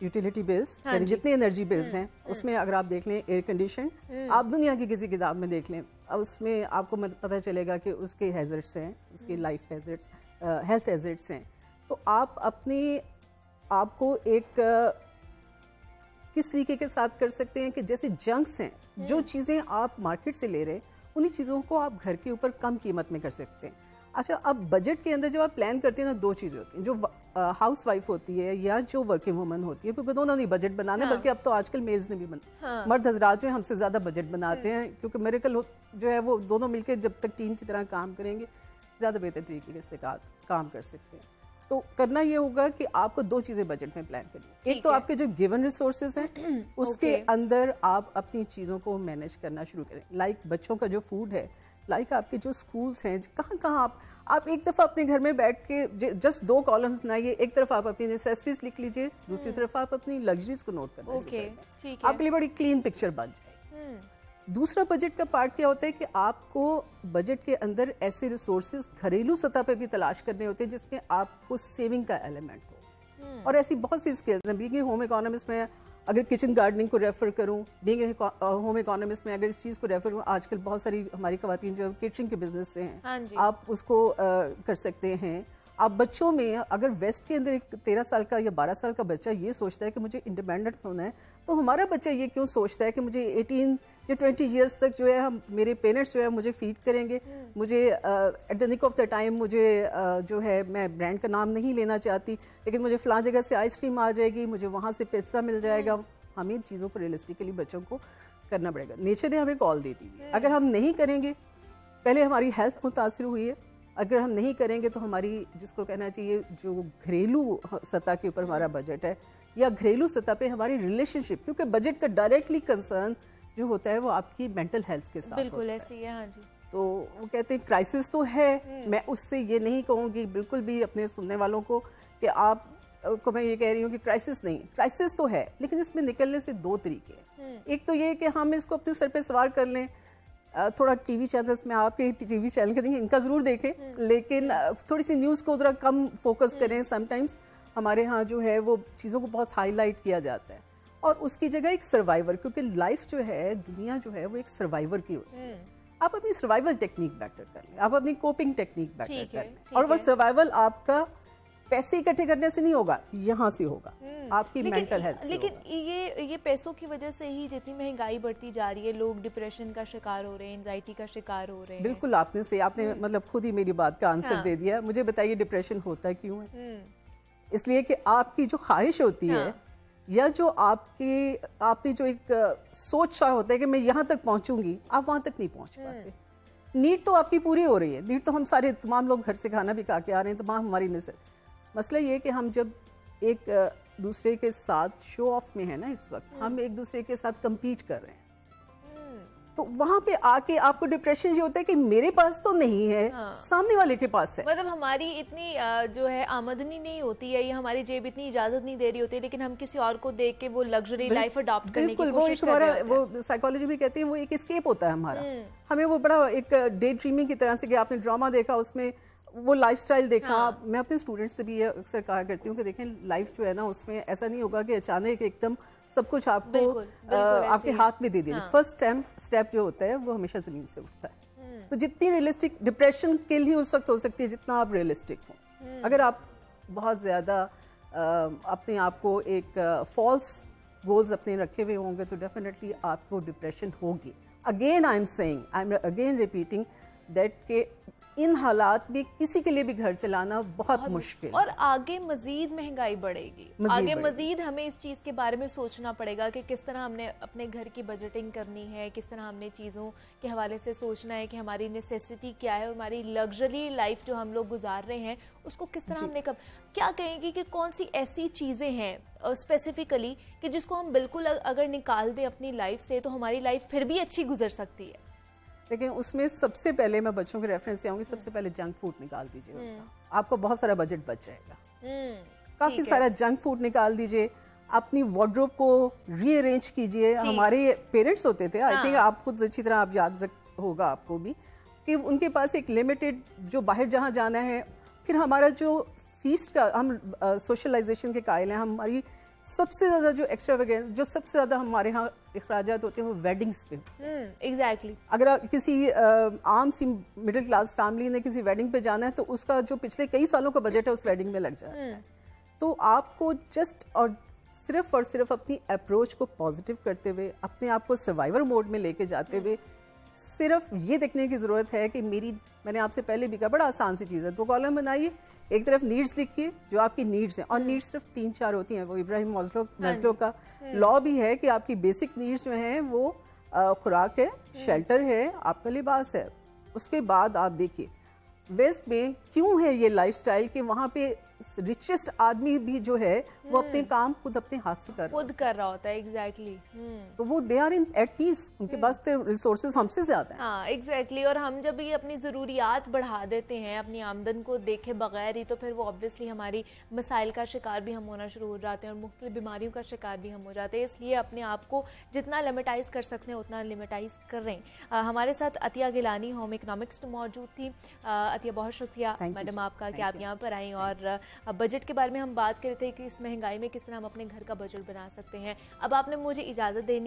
यूटिलिटी बिल्स, यानी जितने एनर्जी बिल्स हैं उसमें अगर आप देख लें एयर कंडीशन, आप दुनिया की किसी किताब में देख लें, अब उसमें आपको पता चलेगा कि उसके हैजर्ड्स हैं, उसके लाइफ हैजर्ड्स, हेल्थ हैजर्ड्स हैं। तो आप अपने आपको एक किस तरीके के साथ कर सकते हैं कि जैसे जंक्स हैं, जो चीज़ें आप मार्केट से ले रहे हैं उन्हीं चीज़ों को आप घर के ऊपर कम कीमत में कर सकते हैं। अच्छा, अब बजट के अंदर जब आप प्लान करते हैं ना, दो चीज़ें होती हैं, जो हाउस वाइफ होती है या जो वर्किंग वुमन होती है, क्योंकि दोनों नहीं बजट बनाने, बल्कि अब तो आजकल मेल्स ने भी मर्द हजरात जो है हमसे ज़्यादा बजट बनाते हैं, क्योंकि मिरेकल जो है वो दोनों मिलकर जब तक टीम की तरह काम करेंगे ज़्यादा बेहतर तरीके से काम कर सकते हैं। तो करना ये होगा कि आपको दो चीज़ें बजट में प्लान करनी। एक तो आपके जो गिवन रिसोर्सेज हैं उसके अंदर आप अपनी चीज़ों को मैनेज करना शुरू करें। लाइक बच्चों का जो फूड है, लाइक आपके जो स्कूल्स हैं, कहाँ आप एक दफ़ा अपने घर में बैठ के जस्ट 2 कॉलम्स बनाइए। एक तरफ आप अपनी नेसेसिटीज लिख लीजिए, दूसरी तरफ आप अपनी लग्जरीज को नोट करना शुरू करें। आपके लिए बड़ी क्लीन पिक्चर बन जाए। दूसरा बजट का पार्ट क्या होता है कि आपको बजट के अंदर ऐसे रिसोर्सेज घरेलू सतह पे भी तलाश करने होते हैं जिसमें आपको सेविंग का एलिमेंट हो। और ऐसी बहुत सी स्किल्स हैं। बीइंग होम इकोनॉमिस्ट में अगर किचन गार्डनिंग को रेफर करूं, बीइंग होम इकोनॉमिस्ट में अगर इस चीज़ को रेफर करूं, आजकल बहुत सारी हमारी खवातीन जो केटरिंग के बिजनेस से हैं, हाँ जी। आप उसको कर सकते हैं। आप बच्चों में अगर वेस्ट के अंदर एक 13 साल का या 12 साल का बच्चा ये सोचता है कि मुझे इंडिपेंडेंट होना है, तो हमारा बच्चा ये क्यों सोचता है कि मुझे 18 या 20 इयर्स तक जो है हम मेरे पेरेंट्स जो है मुझे फीड करेंगे, मुझे at the nick of the time मुझे जो है मैं ब्रांड का नाम नहीं लेना चाहती लेकिन मुझे फलां जगह से आइसक्रीम आ जाएगी, मुझे वहाँ से पैसा मिल जाएगा। हमें इन चीज़ों को रियलिस्टिकली बच्चों को करना पड़ेगा। नेचर ने हमें कॉल दे दी है, अगर हम नहीं करेंगे, पहले हमारी हेल्थ मुतासर हुई है, अगर हम नहीं करेंगे तो हमारी जिसको कहना चाहिए जो घरेलू सतह के ऊपर हमारा बजट है या घरेलू सतह पे हमारी रिलेशनशिप, क्योंकि बजट का डायरेक्टली कंसर्न जो होता है वो आपकी मेंटल हेल्थ के साथ बिल्कुल ऐसी है। हाँ जी। तो वो कहते हैं क्राइसिस तो है। मैं उससे ये नहीं कहूँगी बिल्कुल भी अपने सुनने वालों को कि आप को मैं ये कह रही हूँ कि क्राइसिस नहीं, क्राइसिस तो है, लेकिन इसमें निकलने से दो तरीके हैं। एक तो ये कि हम इसको अपने सर पे सवार कर लें, थोड़ा टीवी चैनल्स में आपके टीवी चैनल के नहीं इनका ज़रूर देखें, लेकिन थोड़ी सी न्यूज़ को उधर कम फोकस करें। समटाइम्स हमारे यहाँ जो है वो चीज़ों को बहुत हाईलाइट किया जाता है और उसकी जगह एक सर्वाइवर, क्योंकि लाइफ जो है, दुनिया जो है वो एक सर्वाइवर की होती है। आप अपनी सर्वाइवल टेक्निक बेटर कर लें, आप अपनी कोपिंग टेक्निक बेटर कर लें, और वो सर्वाइवल आपका पैसे इकट्ठे करने से नहीं होगा, यहाँ से होगा, आपकी मेंटल हेल्थ से लेकिन होगा। ये पैसों की वजह से ही जितनी महंगाई बढ़ती जा रही है, लोग डिप्रेशन का शिकार हो रहे हैं, एंजाइटी का शिकार हो रहे हैं। बिल्कुल आपने मतलब खुद ही मेरी बात का आंसर दे दिया। मुझे बताइए डिप्रेशन होता क्यों है? इसलिए कि आपकी जो ख्वाहिश होती है या जो आपकी जो एक सोच सा होता है कि मैं यहाँ तक पहुँचूंगी, आप वहाँ तक नहीं पहुँच पाते। नीड तो आपकी पूरी हो रही है, नीड तो हम सारे तमाम लोग घर से खाना भी खा के आ रहे हैं, तमाम हमारी नस्ल। मसला ये कि हम जब एक दूसरे के साथ शो ऑफ में है ना, इस वक्त हम एक दूसरे के साथ compete कर रहे हैं, तो वहां पे आके आपको डिप्रेशन ये होता है कि मेरे पास तो नहीं है, सामने वाले के पास है। मतलब हमारी इतनी जो है आमदनी नहीं होती है, ये हमारी जेब इतनी इजाजत नहीं दे रही होती है, लेकिन हम किसी और को देख के वो लग्जरी लाइफ अडॉप्ट करने की कोशिश कर रहे होते हैं। वो साइकोलॉजी भी कहती है वो एक एस्केप होता है हमारा। हमें वो बड़ा एक डे ड्रीमिंग की तरह से, कि आपने ड्रामा देखा उसमें वो लाइफस्टाइल देखा। मैं अपने स्टूडेंट्स से भी ये अक्सर कहा करती हूँ कि देखें लाइफ जो है ना, उसमें ऐसा नहीं होगा कि अचानक एकदम सब कुछ आपको आपके हाथ में दे दिया। फर्स्ट स्टेप जो होता है वो हमेशा जमीन से उठता है। तो जितनी रियलिस्टिक डिप्रेशन के लिए उस वक्त हो सकती है जितना आप रियलिस्टिक हो। अगर आप बहुत ज़्यादा अपने आप को एक फॉल्स गोल्स अपने रखे हुए होंगे तो डेफिनेटली आपको डिप्रेशन होगी। Again I am again repeating that के इन हालात में किसी के लिए भी घर चलाना बहुत मुश्किल, और आगे मजीद महंगाई बढ़ेगी, आगे मजीद हमें इस चीज़ के बारे में सोचना पड़ेगा कि किस तरह हमने अपने घर की बजटिंग करनी है, किस तरह हमने चीज़ों के हवाले से सोचना है कि हमारी नेसेसिटी क्या है, हमारी लग्जरी लाइफ जो हम लोग गुजार रहे हैं उसको किस तरह हमने कब क्या कहेंगे कि कौन सी ऐसी चीज़ें हैं स्पेसिफिकली कि जिसको हम बिल्कुल अगर निकाल दें अपनी लाइफ से तो हमारी लाइफ फिर भी अच्छी गुजर सकती है। लेकिन उसमें सबसे पहले मैं बच्चों के रेफरेंस से आऊंगी, सबसे पहले जंक फूड निकाल दीजिए, आपको बहुत सारा बजट बच जाएगा। काफी सारा जंक फूड निकाल दीजिए, अपनी वार्डरोब को रीअरेंज कीजिए। हमारे पेरेंट्स होते थे, आई थिंक आप खुद अच्छी तरह आप याद होगा आपको भी, कि उनके पास एक लिमिटेड जो बाहर जहाँ जाना है, फिर हमारा जो फीस्ट का हम सोशलाइजेशन के कायल हैं, हमारी सबसे ज़्यादा जो एक्स्ट्रावेगेंस, जो सबसे ज़्यादा हमारे यहाँ अखराजात होते हैं वो वेडिंग्स पे। एग्जैक्टली। अगर किसी आम सी मिडिल क्लास फैमिली ने किसी वेडिंग पे जाना है तो उसका जो पिछले कई सालों का बजट है उस वेडिंग में लग जाता है। तो आपको जस्ट और सिर्फ अपनी अप्रोच को पॉजिटिव करते हुए, अपने आप को सर्वाइवर मोड में लेके जाते हुए, सिर्फ ये देखने की ज़रूरत है कि मैंने आपसे पहले भी कहा, बड़ा आसान सी चीज़ है, 2 कॉलम बनाइए, एक तरफ नीड्स लिखिए जो आपकी नीड्स हैं, और नीड्स सिर्फ 3-4 होती हैं। वो इब्राहिम मास्लो का लॉ भी है कि आपकी बेसिक नीड्स जो हैं वो खुराक है, शेल्टर है, आपका लिबास है। उसके बाद आप देखिए वेस्ट में क्यों है ये लाइफस्टाइल कि वहाँ पे रिचेस्ट आदमी भी जो है वो अपने काम खुद अपने हाथ से कर खुद कर रहा होता है। एग्जैक्टली तो वो they are in at peace, उनके पास तो रिसोर्सेज हमसे ज्यादा हैं। हाँ एग्जैक्टली और हम जब ये अपनी ज़रूरियात बढ़ा देते हैं अपनी आमदन को देखे बगैर ही, तो फिर वो ऑब्वियसली हमारी मसाइल का शिकार भी हम होना शुरू हो जाते हैं और मुख्तलिफ बीमारियों का शिकार भी हम हो जाते हैं। इसलिए अपने आप को जितना लिमिटाइज कर सकते हैं उतना लिमिटाइज करें। हमारे साथ अतिया गिलानी होम इकोनॉमिक्स मौजूद थी। अतिया बहुत शुक्रिया मैडम आपका कि आप यहाँ पर आई और बजट के बारे में हम बात कर रहे थे कि इस महंगाई में किस तरह हम अपने घर का बजट बना सकते हैं। अब आपने मुझे इजाज़त देनी